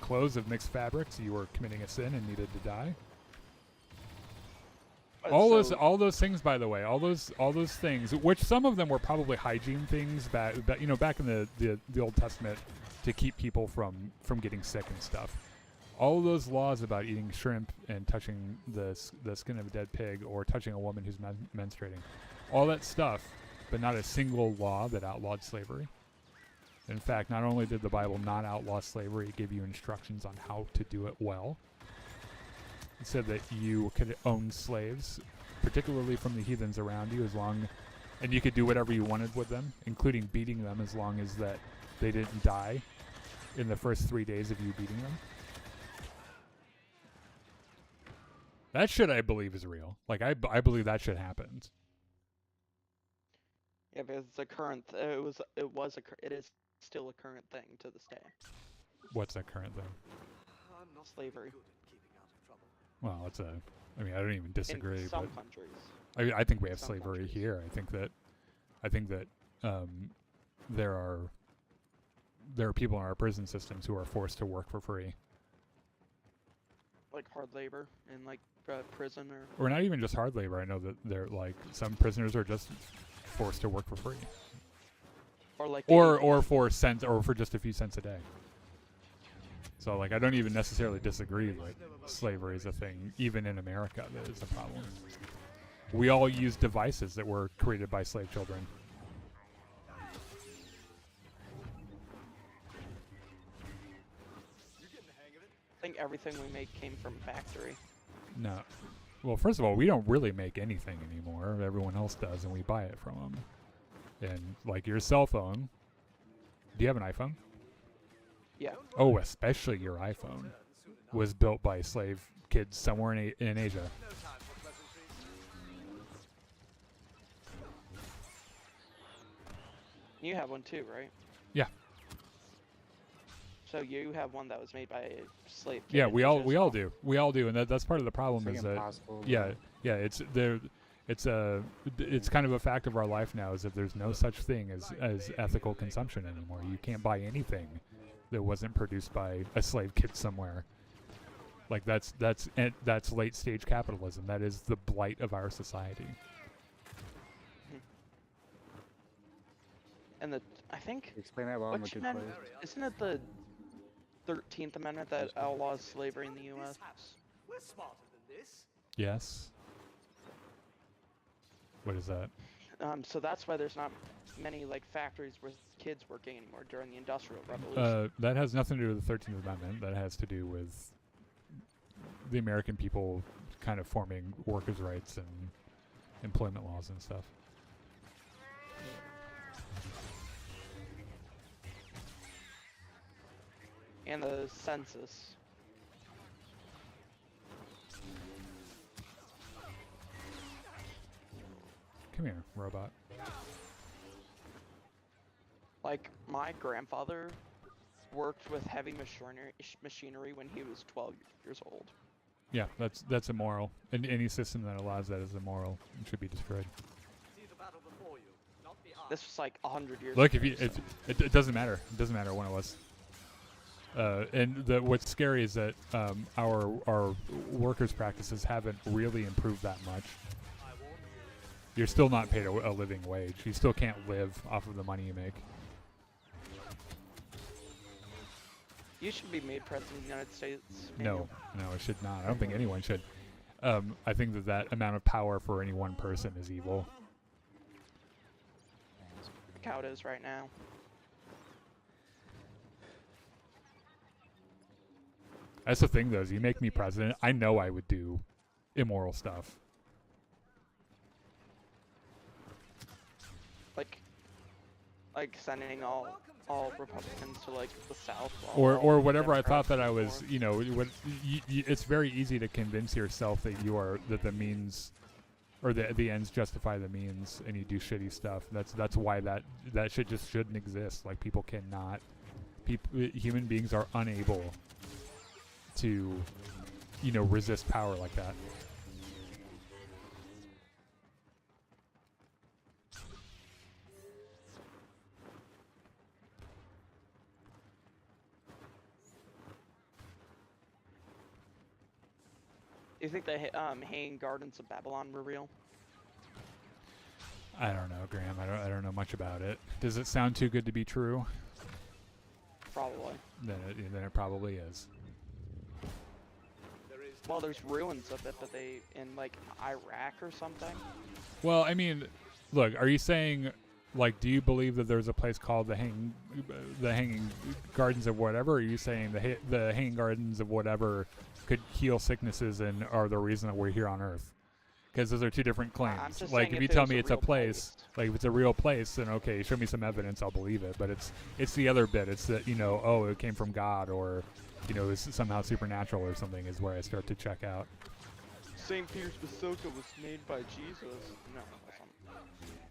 clothes of mixed fabrics, you were committing a sin and needed to die. All those things, by the way, all those things, which some of them were probably hygiene things back in the Old Testament to keep people from getting sick and stuff. All of those laws about eating shrimp and touching the skin of a dead pig or touching a woman who's menstruating, all that stuff, but not a single law that outlawed slavery. In fact, not only did the Bible not outlaw slavery, it gave you instructions on how to do it well. It said that you could own slaves, particularly from the heathens around you, and you could do whatever you wanted with them, including beating them, as long as that they didn't die in the first 3 days of you beating them. That shit, I believe, is real. Like, I believe that shit happens. Yeah, because it's a current. It is still a current thing to this day. What's that current thing? I'm not Slavery. good at keeping out of trouble. Well, I don't even disagree. In some but countries. I think we have Some slavery countries. here. I think that there are people in our prison systems who are forced to work for free. Like hard labor in like prison Or not even just hard labor. I know that they're like some prisoners are just forced to work for free, or like or for cents, or for just a few cents a day. So like I don't even necessarily disagree that slavery is a thing, even in America, that is a problem. We all use devices that were created by slave children. I think everything we make came from a factory. No. Well, first of all, we don't really make anything anymore. Everyone else does, and we buy it from them. And like your cell phone. Do you have an iPhone? Yeah. Oh, especially your iPhone was built by slave kids somewhere in Asia. No time for pleasantries. You have one too, right? Yeah. So you have one that was made by a slave kid. Yeah, in we Asia all as do. We all do, and that's part of the problem It's is like that impossible. yeah, it's kind of a fact of our life now is that there's no such thing as ethical consumption anymore. You can't buy anything that wasn't produced by a slave kid somewhere. Like that's late stage capitalism. That is the blight of our society. And I think Explain that well in the which good amendment? place. Isn't it the 13th Amendment that outlaws slavery in the This U.S.? house. We're smarter than this. Yes. What is that? So that's why there's not many like factories with kids working anymore during the Industrial Revolution. That has nothing to do with the 13th Amendment. That has to do with the American people kind of forming workers' rights and employment laws and stuff. And the census. Come here, robot. Like, my grandfather worked with heavy machinery when he was 12 years old. Yeah, that's immoral. And any system that allows that is immoral and should be destroyed. See the battle before you, not the This was like 100 years Look, ago. it doesn't matter. It doesn't matter when it was. And what's scary is that our workers' practices haven't really improved that much. You're still not paid a living wage. You still can't live off of the money you make. You should be made president of the United States. No, it should not. I don't think anyone should. I think that amount of power for any one person is evil. Look how it is right now. That's the thing, though. Is you make me president, I know I would do immoral stuff. Like sending all Republicans to like the South. Or whatever. I thought that I was, you know, it's very easy to convince yourself that that the means, or the ends justify the means, and you do shitty stuff. That's why that shit just shouldn't exist. Like, people cannot, human beings are unable to, you know, resist power like that. Do you think the Hanging Gardens of Babylon were real? I don't know, Graham. I don't know much about it. Does it sound too good to be true? Probably. Then it probably is. Well, there's ruins of it, but they in like Iraq or something. Well, I mean, look, are you saying, like, do you believe that there's a place called the Hanging Gardens of whatever? Or are you saying the Hanging Gardens of whatever could heal sicknesses and are the reason that we're here on Earth? Because those are two different claims. Like, if you tell me it's a place, like if it's a real place, then okay, show me some evidence, I'll believe it. But it's the other bit. It's that, you know, oh, it came from God, or, you know, it's somehow supernatural or something, is where I start to check out. St. Peter's Basilica was made by Jesus. No, that's not.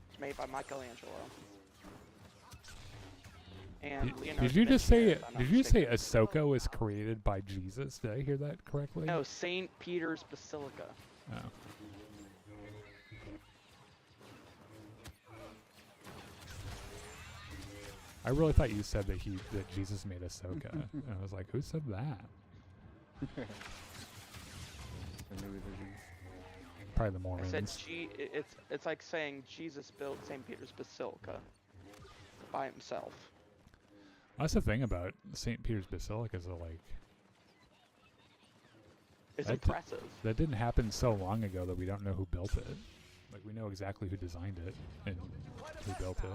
It's made by Michelangelo. And Leonardo Did you da just say? Vinci, if I'm not Did you say mistaken. Ahsoka was created by Jesus? Did I hear that correctly? No, St. Peter's Basilica. Oh. I really thought you said that Jesus made Ahsoka. And I was like, who said that? Probably the I Mormons. said it's like saying Jesus built St. Peter's Basilica by himself. That's the thing about St. Peter's Basilica, is that, like, It's impressive. that didn't happen so long ago that we don't know who built it. Like, we know exactly who designed it and who built it.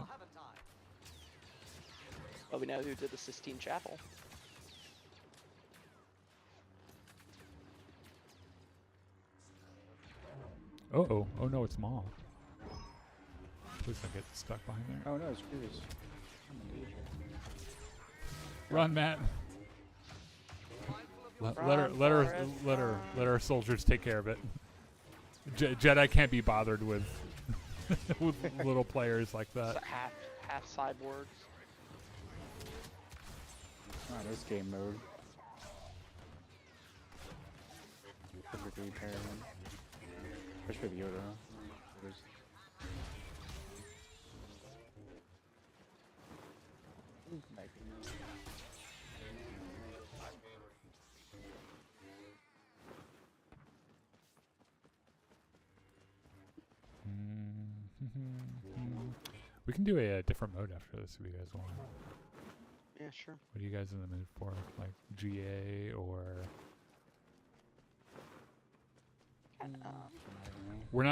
But we know who did the Sistine Chapel. Oh no, it's Maul. Please don't get stuck behind there. Oh no, it's Cruz. Run, Matt. Let our soldiers take care of it. Jedi can't be bothered with with little players like that. Half cyborgs. Oh, this game mode. Perfectly paired. Especially the Yoda. There's We can do a different mode after this if you guys want. Yeah, sure. What are you guys in the mood for? Like GA or? We're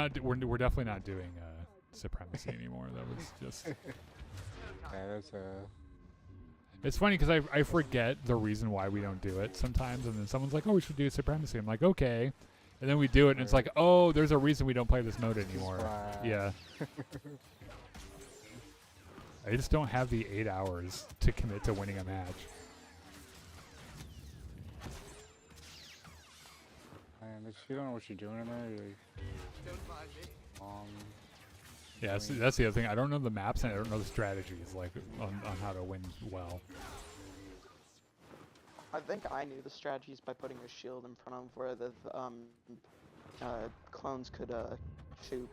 definitely not doing Supremacy anymore. That was just. yeah, that's It's funny because I forget the reason why we don't do it sometimes, and then someone's like, "Oh, we should do Supremacy." I'm like, "Okay," and then we do it, and it's like, "Oh, there's a reason we don't play this mode anymore." Yeah. I just don't have the 8 hours to commit to winning a match. And if you don't know what you're doing in there, you're like, Don't mind me. Yeah, that's the other thing. I don't know the maps and I don't know the strategies like on how to win well. I think I knew the strategies by putting a shield in front of where the clones could shoot.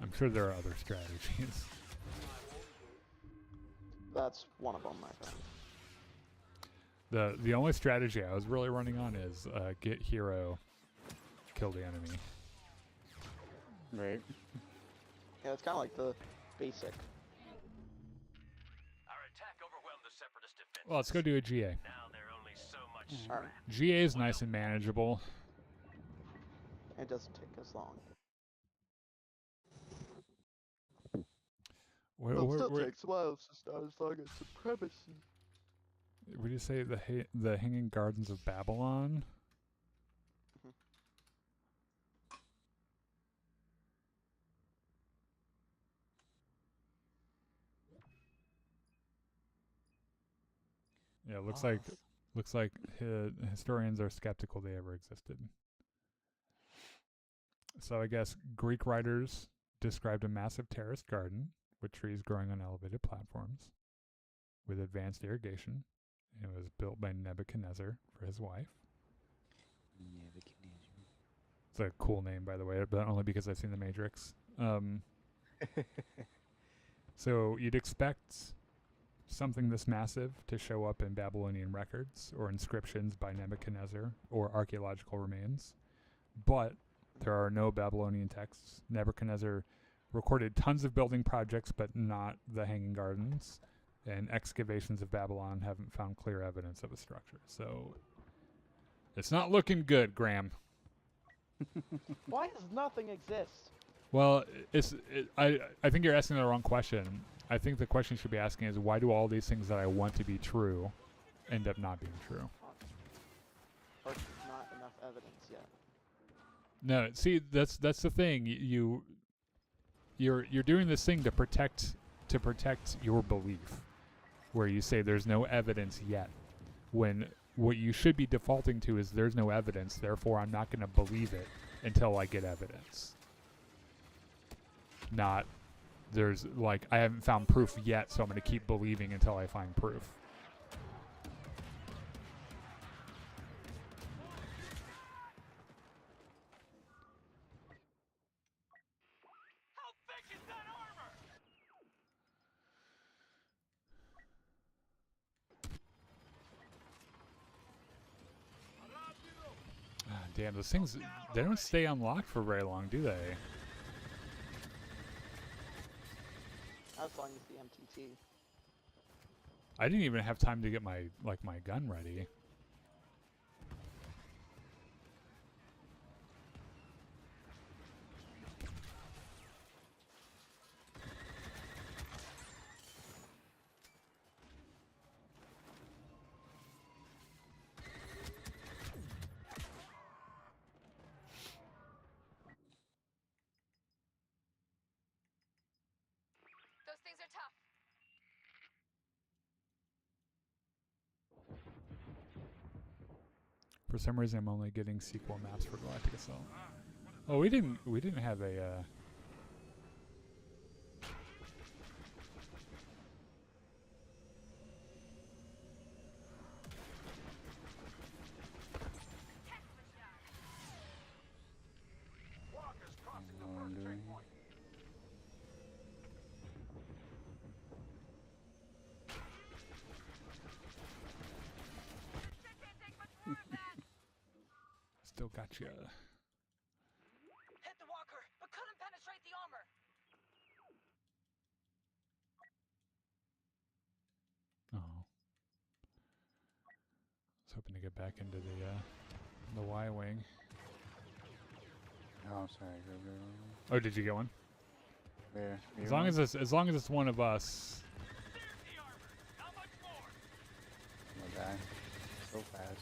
I'm sure there are other strategies. That's one of them, my friend. The only strategy I was really running on is get hero, kill the enemy. right? Yeah, it's kind of like the basic. Our attack overwhelmed the separatist defense. Well, let's go do a GA. Now they're only so much Alright, GA is nice and manageable. it doesn't take as long. Where, takes a while to start as long as supremacy. would you say the Hanging Gardens of Babylon? Mhm. Yeah, looks like historians are skeptical they ever existed. So I guess Greek writers described a massive terraced garden with trees growing on elevated platforms with advanced irrigation. It was built by Nebuchadnezzar for his wife. It's a cool name, by the way, but only because I've seen The Matrix. So you'd expect something this massive to show up in Babylonian records or inscriptions by Nebuchadnezzar or archaeological remains, but there are no Babylonian texts. Nebuchadnezzar recorded tons of building projects, but not the Hanging Gardens, and excavations of Babylon haven't found clear evidence of a structure. So it's not looking good, Graham. Why does nothing exist? Well, I think you're asking the wrong question. I think the question you should be asking is, why do all these things that I want to be true end up not being true? Or not enough evidence yet. No, see, that's the thing. You're doing this thing to protect your belief, where you say there's no evidence yet, when what you should be defaulting to is there's no evidence, therefore I'm not going to believe it until I get evidence. Not there's like I haven't found proof yet, so I'm going to keep believing until I find proof. How thick is that armor? Ah, damn, those things, they don't stay unlocked for very long, do they? As long as the MTT. I didn't even have time to get my gun ready. Those things are tough. For some reason, I'm only getting sequel maps for Galactic Assault. Oh, we didn't have a. Walkers crossing I the don't know what I'm first doing. checkpoint. Can't take much more of that. Still got you. Hit the walker, but couldn't penetrate the armor. Oh. I was hoping to get back into the Y wing. Oh, sorry. Oh, did you get one? There. As long as it's one of us. There's the armor. How much more? I'm gonna die so fast.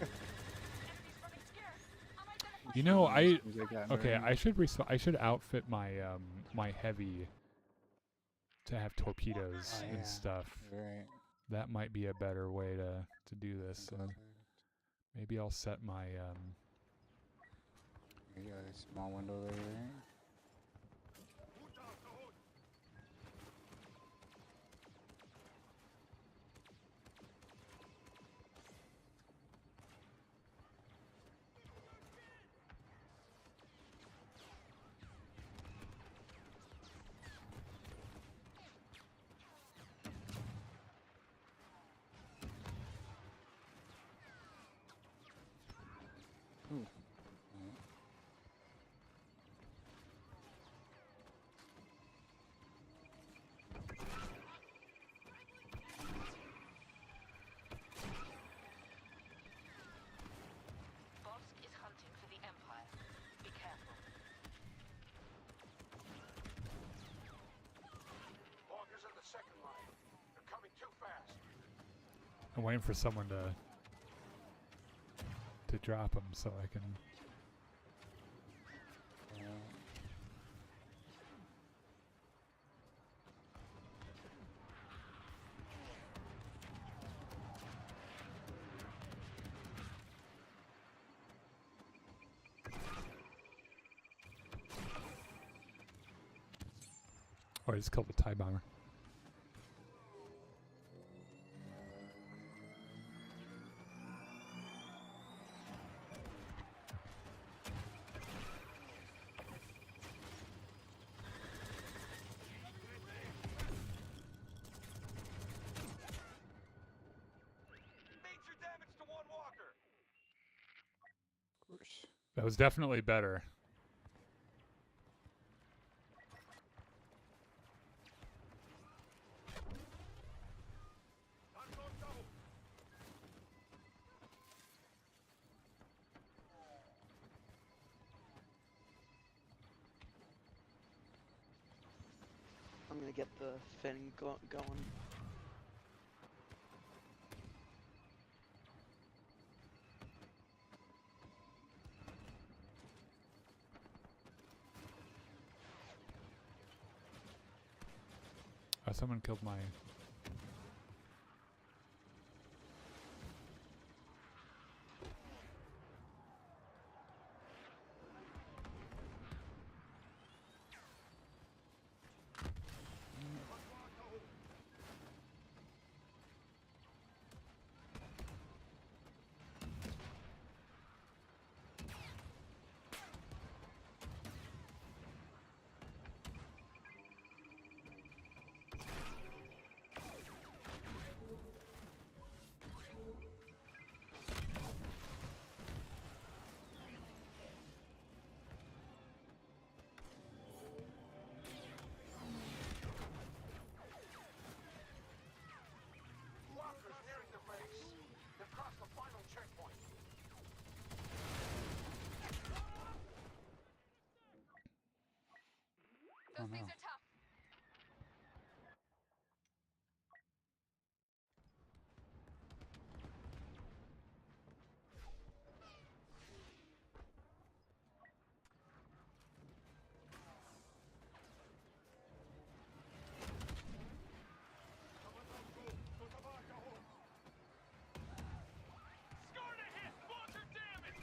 Enemies running scared. I'm identifying. You know, As soon as I got okay. there. I should outfit my my heavy to have torpedoes Oh, yeah. and stuff. Right. that might be a better way to do this. So maybe I'll set my Yeah, a small window there, right? Ooh. Yeah. Bosk is hunting for the Empire. Be careful. Walkers on the second line. They're coming too fast. I'm waiting for someone to drop them so I can. Oh, I just killed a TIE bomber. Major damage to one walker. Of course. That was definitely better. I'm gonna get the fin going. Oh, someone killed my. Walkers nearing the base. They've crossed the final checkpoint. Oh, Those things no. are tough. Score to hit. Walker damage.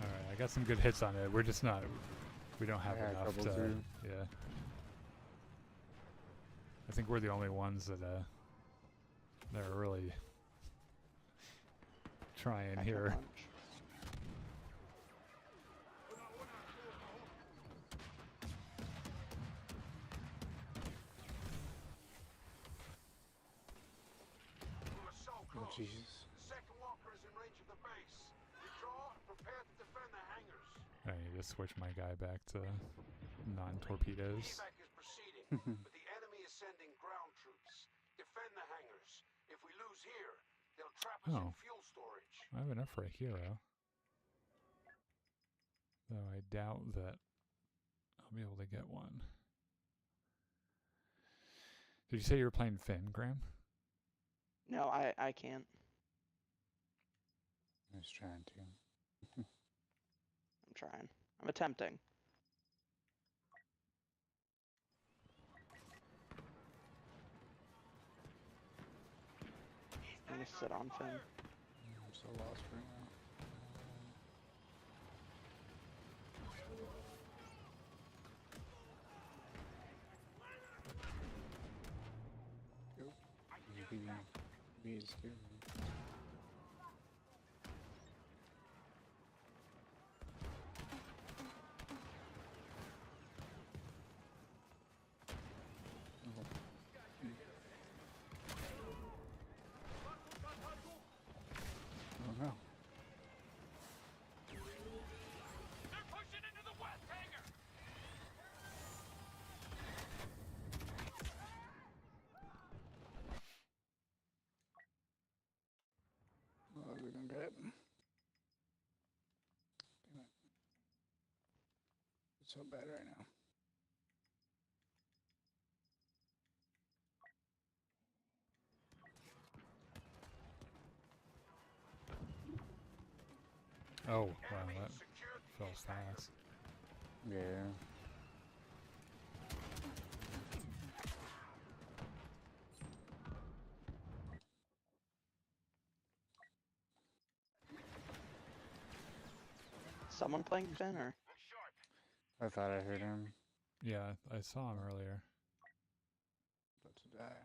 All right, I got some good hits on it. We're just not. We don't have I had a enough couple to. too. Yeah. I think we're the only ones that are really trying Pack a here. punch. We were so Oh, close. Jesus. The second walker is in range of the base. Withdraw and prepare to defend the hangars. I need to switch my guy back to non-torpedoes. Evac is proceeding, but the enemy is sending ground troops. Defend the hangars. If we lose here, they'll trap us in Oh. fuel storage. I have enough for a hero. Though I doubt that I'll be able to get one. Did you say you were playing Finn, Graham? No, I can't. I was trying to. I'm trying. I'm attempting. I'm gonna sit on Finn. I'm so lost right now. Bees too. Oh no. They're pushing into the west hangar! Oh, we don't get it. Damn it. It's so bad right now. Oh, wow, Enemy that secured the fell east hangar. fast. Yeah. Someone playing Finn or? Look sharp. I thought I heard him. Yeah, I saw him earlier. About to die.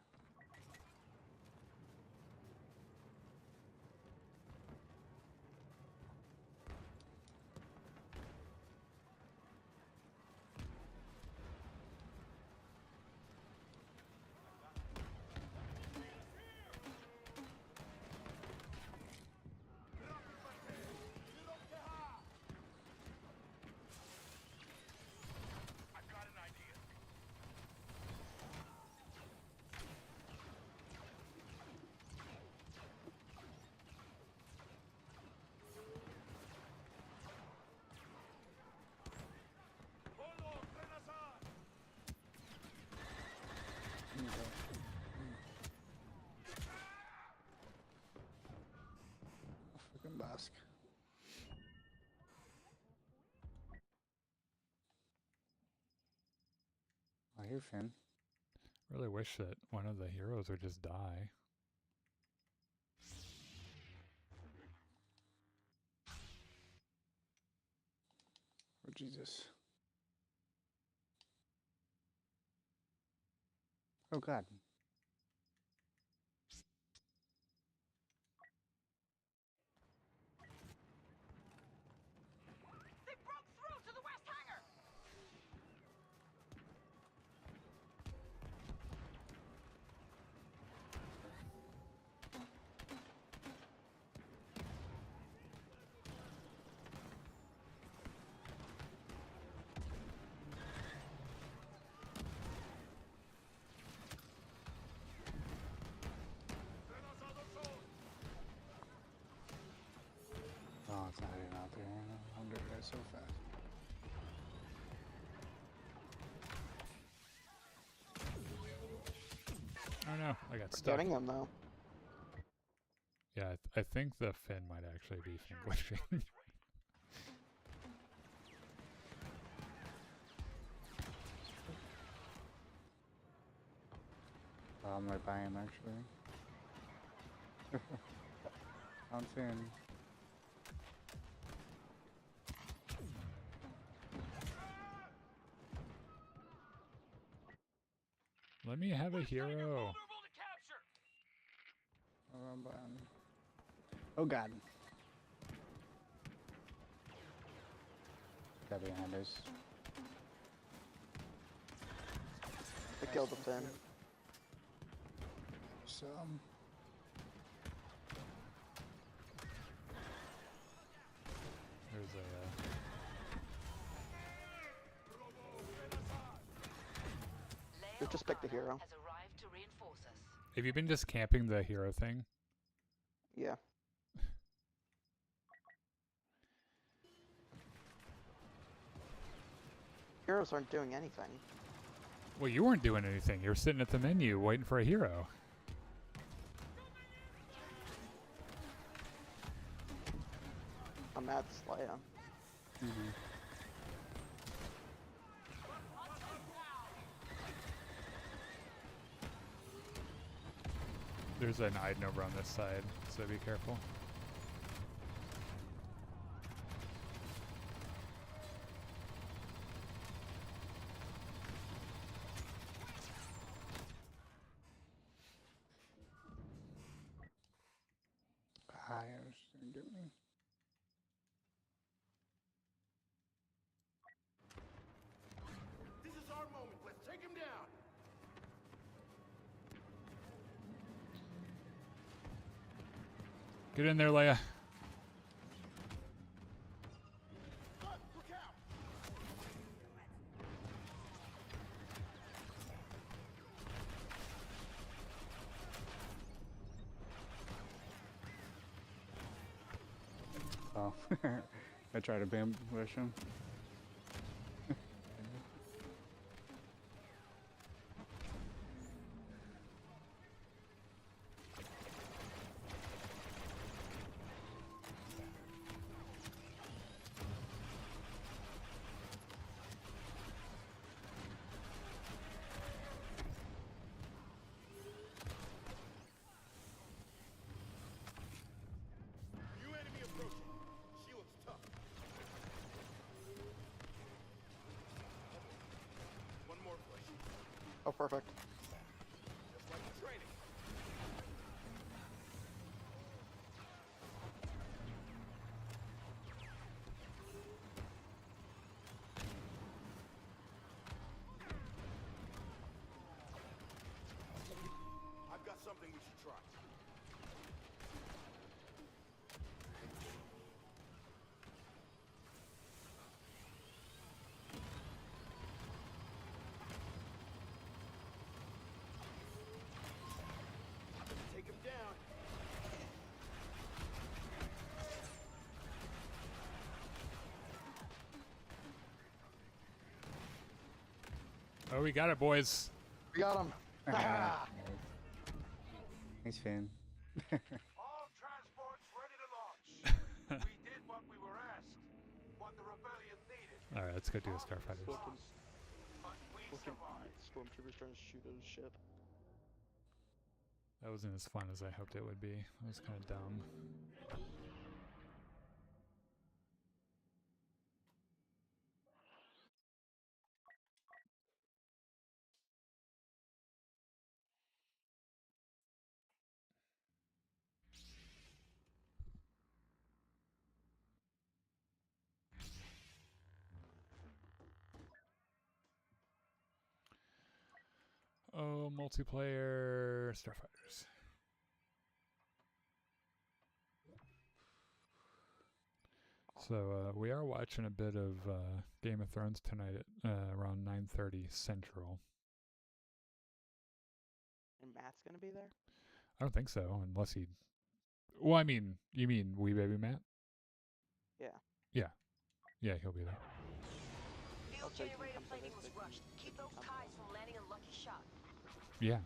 I've got an idea. Freaking Basque. I hear Finn. Really wish that one of the heroes would just die. Oh Jesus. Oh God. They broke through to the west hangar! Oh, it's not even out there. I wonder why it's so fast. Oh no, I got stuck. Getting him though. Yeah, I think the Finn might actually be fin glitching. I'm right by him actually. I'm Finn. Let me have a hero. Vulnerable to capture. Oh, I'm behind. Oh God. Got behind us. I killed the Finn. So. There's a We've just picked the hero. Has arrived to reinforce us. have you been just camping the hero thing? Yeah. Heroes aren't doing anything. Well, you weren't doing anything. You were sitting at the menu waiting for a hero. I'm at Slayer. Mm-hmm. There's an Iden over on this side, so be careful. I understand. Get me. This is our moment. Let's take him down. Get in there, Leia. Look out! Oh, I tried to bambush him. New enemy approaching. She looks tough. One more push. Oh, perfect. Just like in training. I've got something we should try. Take him down. Oh, we got it, boys. We got him. Thanks, Finn. All transports ready to launch. We did what we were asked. What the rebellion needed. All right, let's go do the Starfighters. But we survived. Stormtroopers trying to shoot at his ship. That wasn't as fun as I hoped it would be. That was kind of dumb. Oh, multiplayer Starfighters. So we are watching a bit of Game of Thrones tonight at around 9:30 Central. And Matt's gonna be there? I don't think so, unless he. Well, I mean, you mean Wee Baby Matt? Yeah. Yeah, yeah, he'll be there. Field Also, you can generator come to plating this, was but rushed. you Keep can those come ties from landing a lucky shot. Yeah,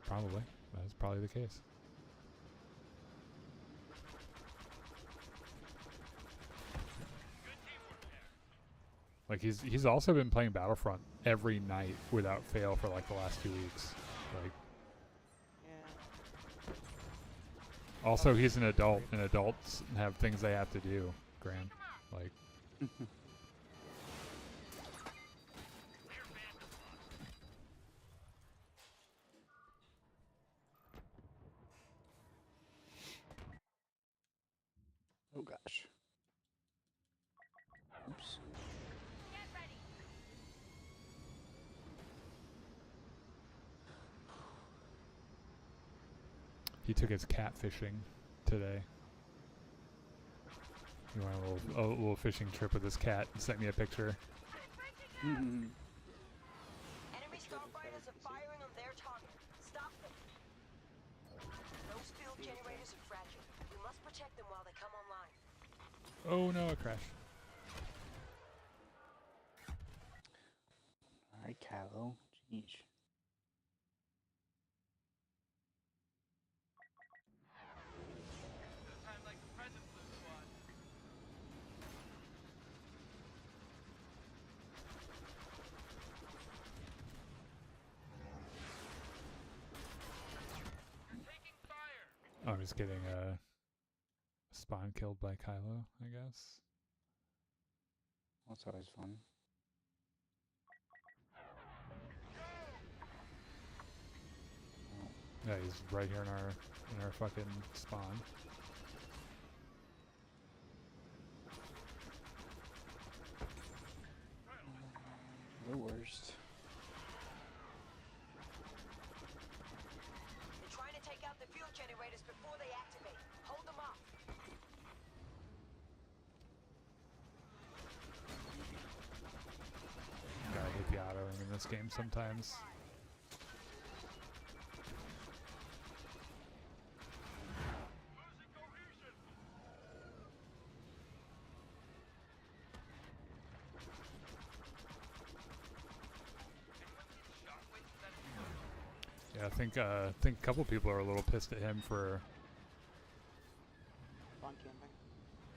probably. That's probably the case. Like he's also been playing Battlefront every night without fail for like the last 2 weeks. Like Yeah. also he's an adult and adults have things they have to do, Graham. Like Oh gosh. Oops. he took his cat fishing today. He went on a little fishing trip with his cat and sent me a picture. Enemy Starfighters are firing on their target. Stop them. Those field generators are fragile. We must protect them while they come online. Oh no, a crash. Alright, Callow. Jeez. just getting spawn killed by Kylo, I guess. That's always fun. Yeah, he's right here in our fucking spawn. The worst. They're trying to take out the fuel generators before they activate. Hold them off. I hate the auto aim in this game sometimes. Yeah, I think a couple people are a little pissed at him for. Fun camping.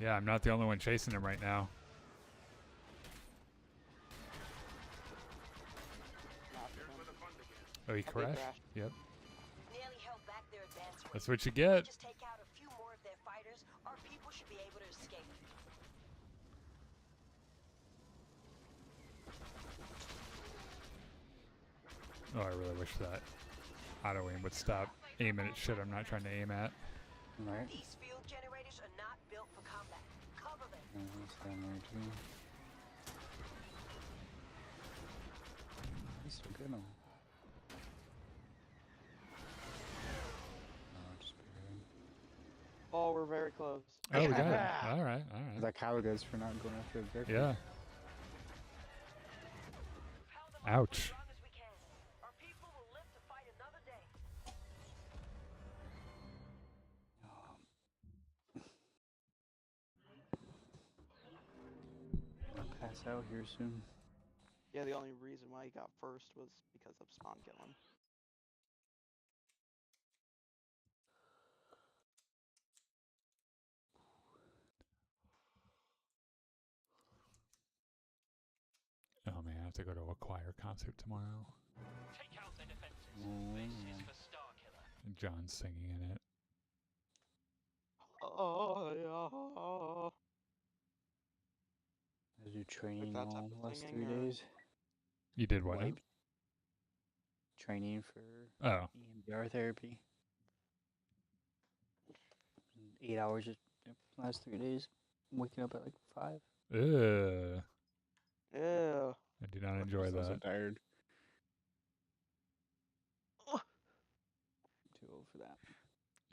Yeah, I'm not the only one chasing him right now. Not for him. Oh, he Okay, crashed? crashed. Yep. Nearly held back their advance rate. That's what you If we get. just take out a few more of their fighters, our people should be able to escape. Oh, I really wish that auto aim would stop aiming at shit I'm not trying to aim at. Right? These field generators are not built for combat. Cover them. That's down there too. He's so good on. Oh, just barely. Oh, we're very close. Oh, we got it. Yeah. All right, all Is right. that cowardice for not going after the objective? Yeah. Held them off Ouch. as long as we can. Our people will live to fight another day. I'll pass out here soon. Yeah, the only reason why he got first was because of spawn killing. Oh man, I have to go to a choir concert tomorrow. Take out their defenses. Oh, This yeah. is for Starkiller. And John's singing in it. Oh, yeah. I do training that type all of last singing, 3 or- days. You did what? now? Wiped. Training for Oh, EMDR therapy. 8 hours just last 3 days. Waking up at like 5. ugh. Ew. I do not enjoy I'm so that. tired. Too old for that.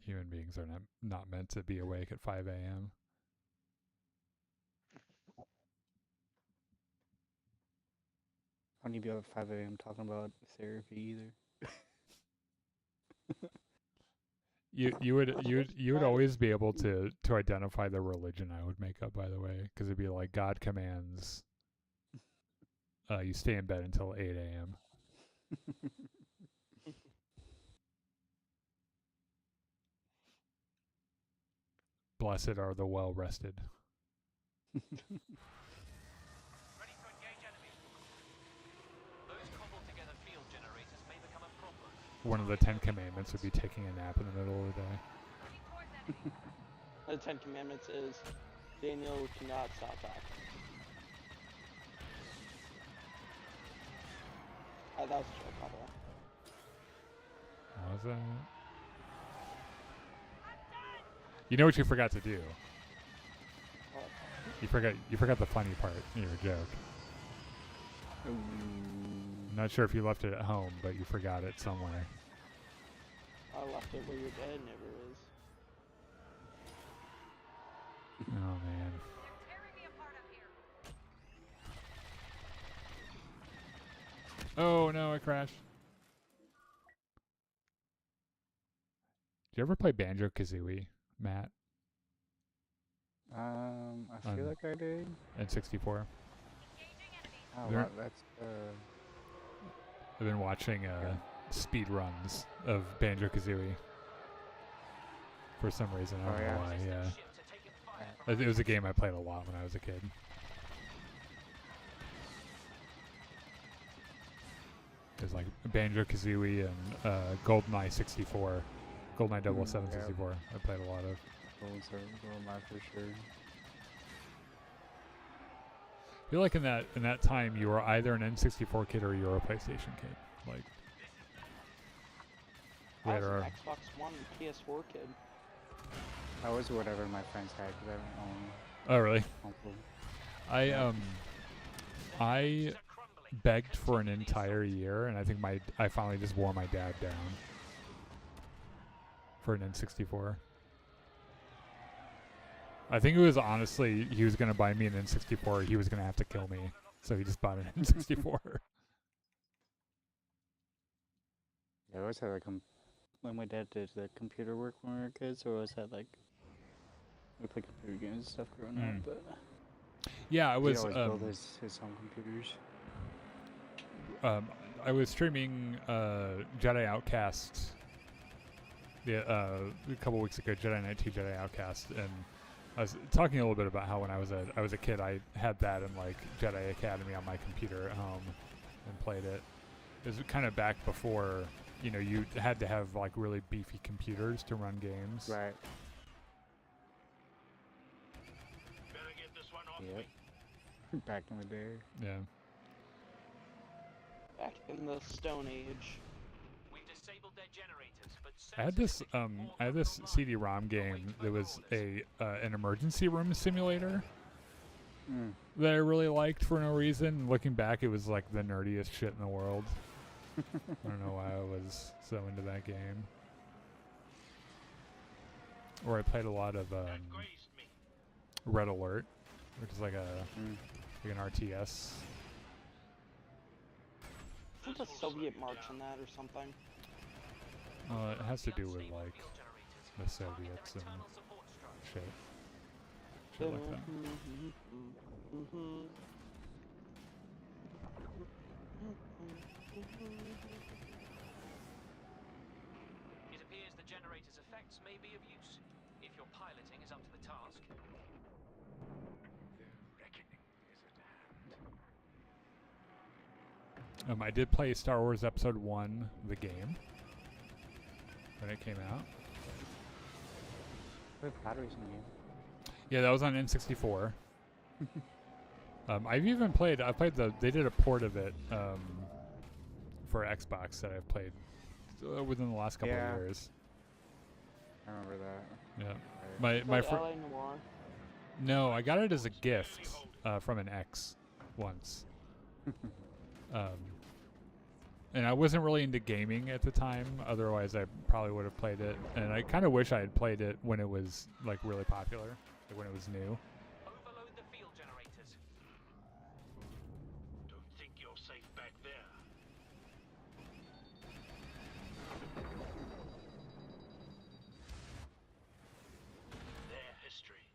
Human beings are not meant to be awake at 5 a.m. I don't need to be up at 5 a.m. talking about therapy either. You would always be able to identify the religion I would make up, by the way, because it'd be like God commands you stay in bed until 8 a.m. Blessed are the well rested. Ready to engage enemy. Those cobbled together field generators may become a problem. One of the 10 commandments would be taking a nap in the middle of the day. The 10 Commandments is Daniel cannot stop talking. That was a joke, by the way. What was that? You know what you forgot to do? What? You forgot the funny part in your joke. I'm not sure if you left it at home, but you forgot it somewhere. I left it where your dad never is. Oh man. Tearing me apart up here. Oh no, I crashed. Did you ever play Banjo-Kazooie, Matt? I feel like I did. And 64? Oh, There- wow, that's I've been watching speed runs of Banjo-Kazooie. For some reason, I don't Oh, know yeah. why, yeah. Ships are taking fire. It was a game I played a lot when I was a kid. It was like Banjo-Kazooie and GoldenEye 64 GoldenEye 007 64. I played a lot of. Golden Server was one of my for sure. I feel like in that time you were either an N64 kid or you were a PlayStation kid. Like we I had was our an Xbox One and PS4 kid. I was whatever my friends had because I don't own oh really? console. I begged for an entire year, and I think I finally just wore my dad down for an N64. I think it was honestly he was gonna buy me an N64. He was gonna have to kill me, so he just bought an N64. Yeah, I always had like when my dad did the computer work when we were kids, so I always had like we played computer games and stuff growing up, but Yeah, I he was. always build his own computers. I was streaming Jedi Outcast a couple weeks ago, Jedi Knight 2 Jedi Outcast, and I was talking a little bit about how when I was a kid, I had that in like Jedi Academy on my computer at home and played it. It was kind of back before, you know, you had to have like really beefy computers to run games. Right. Better get this one off Yep. me. Back in the day. Yeah. Back in the Stone Age. We've disabled their generators, but I had this CD-ROM game that was an emergency room simulator that I really liked for no reason. Looking back, it was like the nerdiest shit in the world. I don't know why I was so into that game. Or I played a lot of Red Alert, which is like an RTS. Isn't the Soviet March in that or something? It has to do with like the Soviets and shit. Shit like that. It appears the generator's effects may be of use, if your piloting is up to the task. I did play Star Wars Episode 1, the game, when it came out. We have batteries in the game. Yeah, that was on N64. I've even played. They did a port of it for Xbox that I've played within the last couple of years. I remember that. Yeah, Right. my LA Noire. No, I got it as a gift from an ex once. And I wasn't really into gaming at the time. Otherwise, I probably would have played it. And I kind of wish I had played it when it was like really popular, like when it was new. Overload the field generators. Don't think you're safe back there. Their history.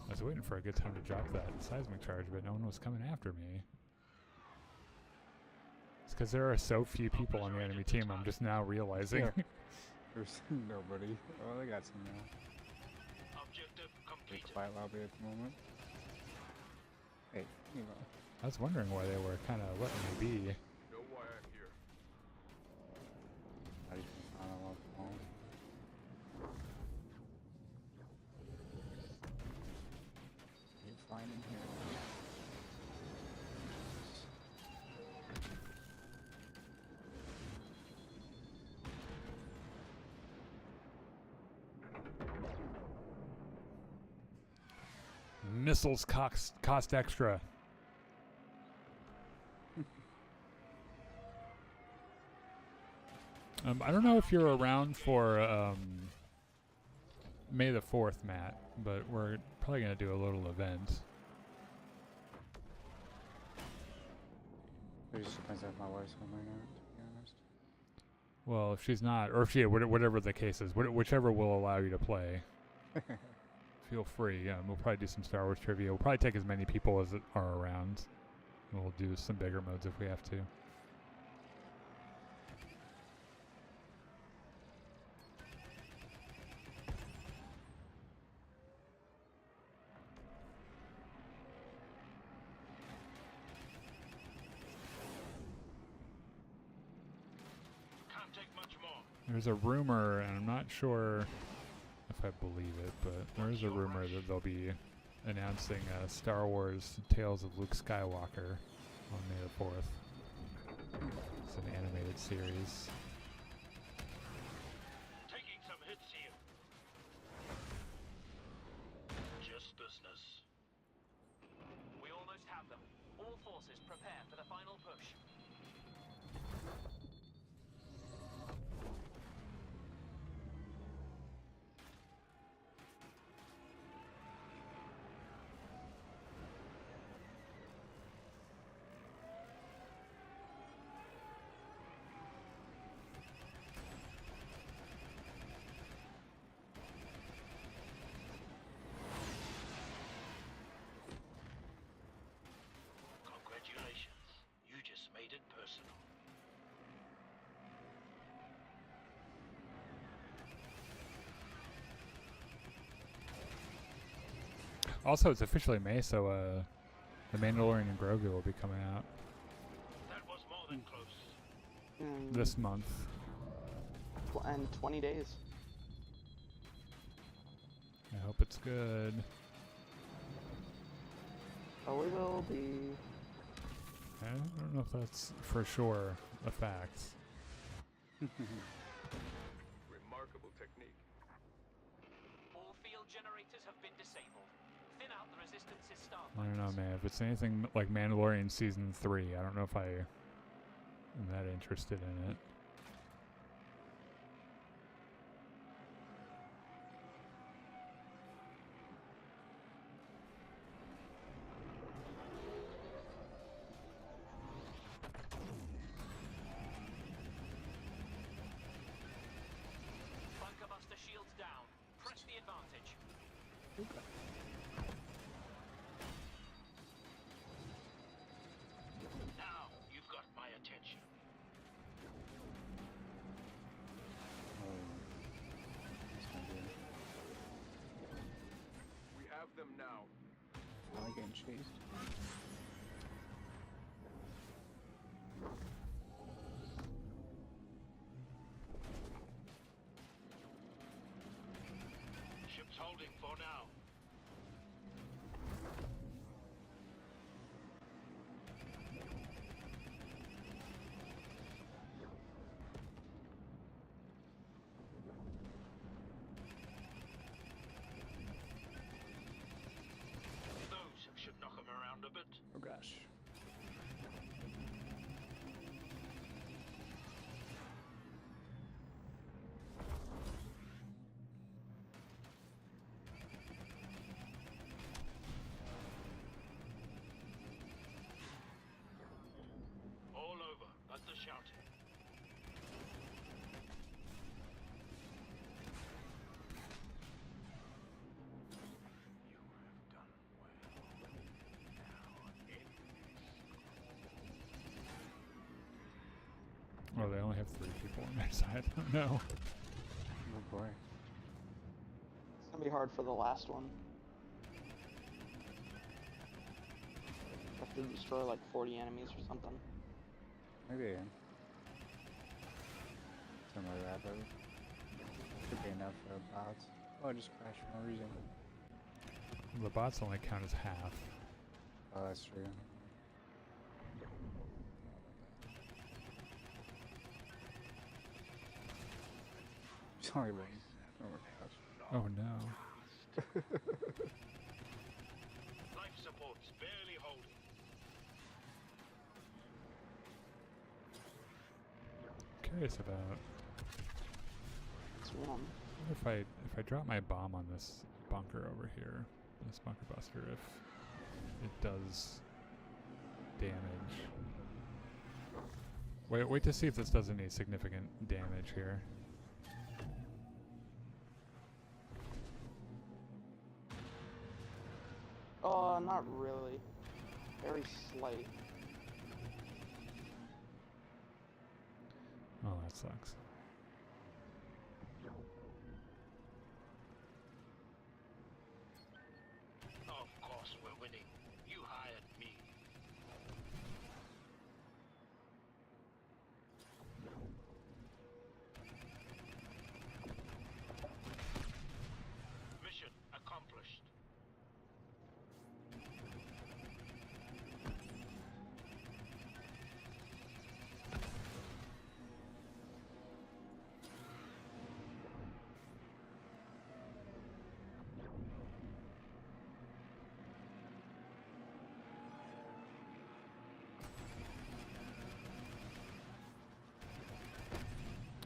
I was waiting for a good time to drop that seismic charge, but no one was coming after me. It's because there are so few people on the enemy team. I'm just now realizing. Yeah. There's nobody. Oh, they got some now. Objective Big complete. quiet lobby at the moment. Hey, you know. I was wondering why they were kind of letting me be. Know why I'm here. I just I don't know. You're fine in here. Missiles cost extra. I don't know if you're around for May the 4th, Matt, but we're probably going to do a little event. It just depends if my wife's home or not, to be honest. Well, if she's not, or if she, whatever the case is, whichever will allow you to play. Feel free. We'll probably do some Star Wars trivia. We'll probably take as many people as are around. We'll do some bigger modes if we have to. There's a rumor, and I'm not sure if I believe it, but there is a rumor that they'll be announcing Star Wars Tales of Luke Skywalker on May the 4th. It's an animated series. Taking some hits here. Just business. We almost have them. All forces prepare for the final push. Congratulations. You just made it personal. Also, it's officially May, so The Mandalorian and Grogu will be coming out That was more than close. this month. And 20 days. I hope it's good. Oh, we will be. I don't know if that's for sure a fact. Remarkable technique. All field generators have been disabled. Thin out the resistance's I don't know, Starfighters. man. If it's anything like Mandalorian Season 3, I don't know if I am that interested in it. Bunker buster shields down. Press the advantage. Now you've got my attention. We have them now. I like getting chased. Ship's holding for now. Those should knock him around a bit. Oh gosh. All over. That's the shouting. You have done well. Now end this. Oh, they only have 3 people on their side. No. Oh boy. It's gonna be hard for the last one. Have to destroy like 40 enemies or something. Maybe. Something like that, but should be enough for bots. Oh, I just crashed for no reason. The bots only count as half. Oh, that's true. Sorry, buddy. Oh my gosh. Oh no. Life support's barely holding. Curious about It's one. if I drop my bomb on this bunker over here, this bunker buster, if it does damage. Wait to see if this does any significant damage here. Oh, not really. Very slight. Oh, that sucks. Of course we're winning. You hired me.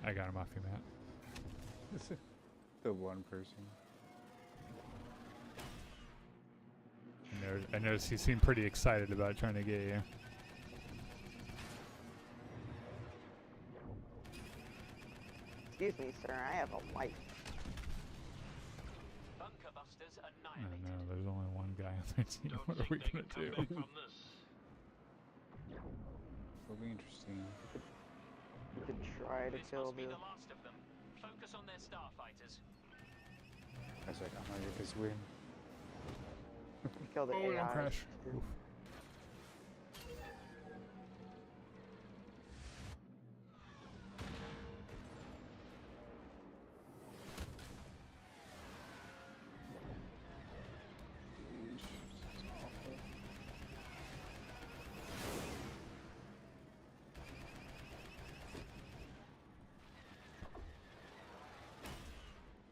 I got him off you, Matt. The one person. I noticed he seemed pretty excited about trying to get you. Excuse me, sir. I have a life. Bunker busters I annihilated. don't know. There's only one guy on the team. Don't What are think we they gonna can come do? back from this. It'll be interesting. You could try to This kill must be the. the last of them. Focus on their starfighters. I was like, I'm gonna get this win. Kill the Oh, AI. don't crash. Oof.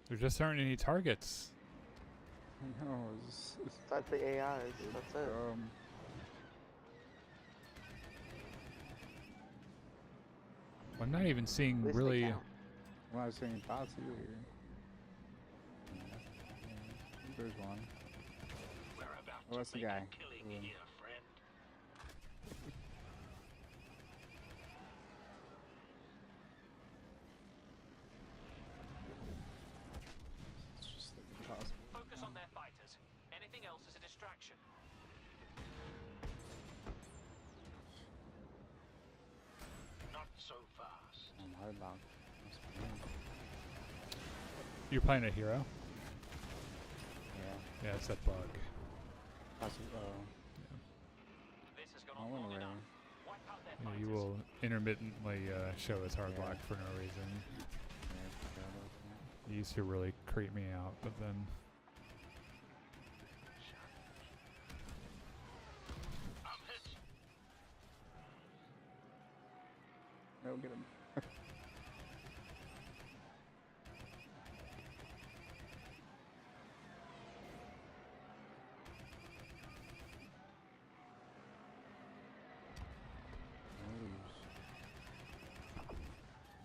There just aren't any targets. No, it's That's the AIs. That's it. I'm not even seeing At least they really. count. I'm not seeing bots either. There's one. We're about Oh, that's to the make guy. a killing here, friend. It's just like impossible. Focus on their fighters. Anything else is a distraction. Not so fast. I'm hard about. You're playing a hero? Yeah. Yeah, it's that bug. Possible. This has I gone on went long away. enough. Wipe out their Yeah, fighters. you will intermittently show us hard Yeah. block for no reason. Yeah, I forgot about that. You used to really creep me out, but then I'm hit. No, get him.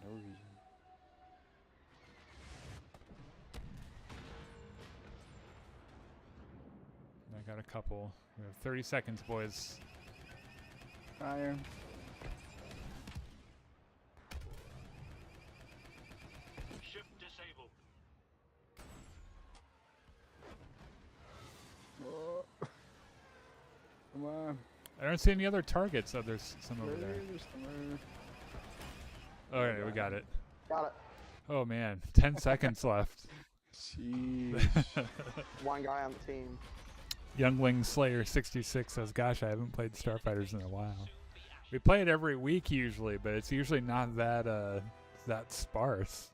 No reason. I got a couple. We have 30 seconds, boys. Fire. Ship disabled. Whoa. Come on. I don't see any other targets. Oh, there's some over there. There's somewhere. Alright, we got it. Got it. Oh man, 10 seconds left. Jeez. One guy on the team. Youngling Slayer 66 says, "Gosh, I haven't played Starfighters in a while. We play it every week usually, but it's usually not that sparse.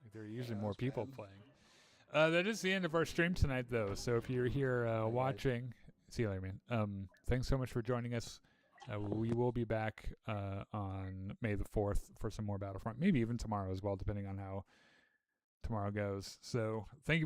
Like, there are usually more that's people bad. playing." That is the end of our stream tonight, though. So if you're here watching, see you later, man. Thanks so much for joining us. We will be back on May the 4th for some more Battlefront, maybe even tomorrow as well, depending on how tomorrow goes. So thank you for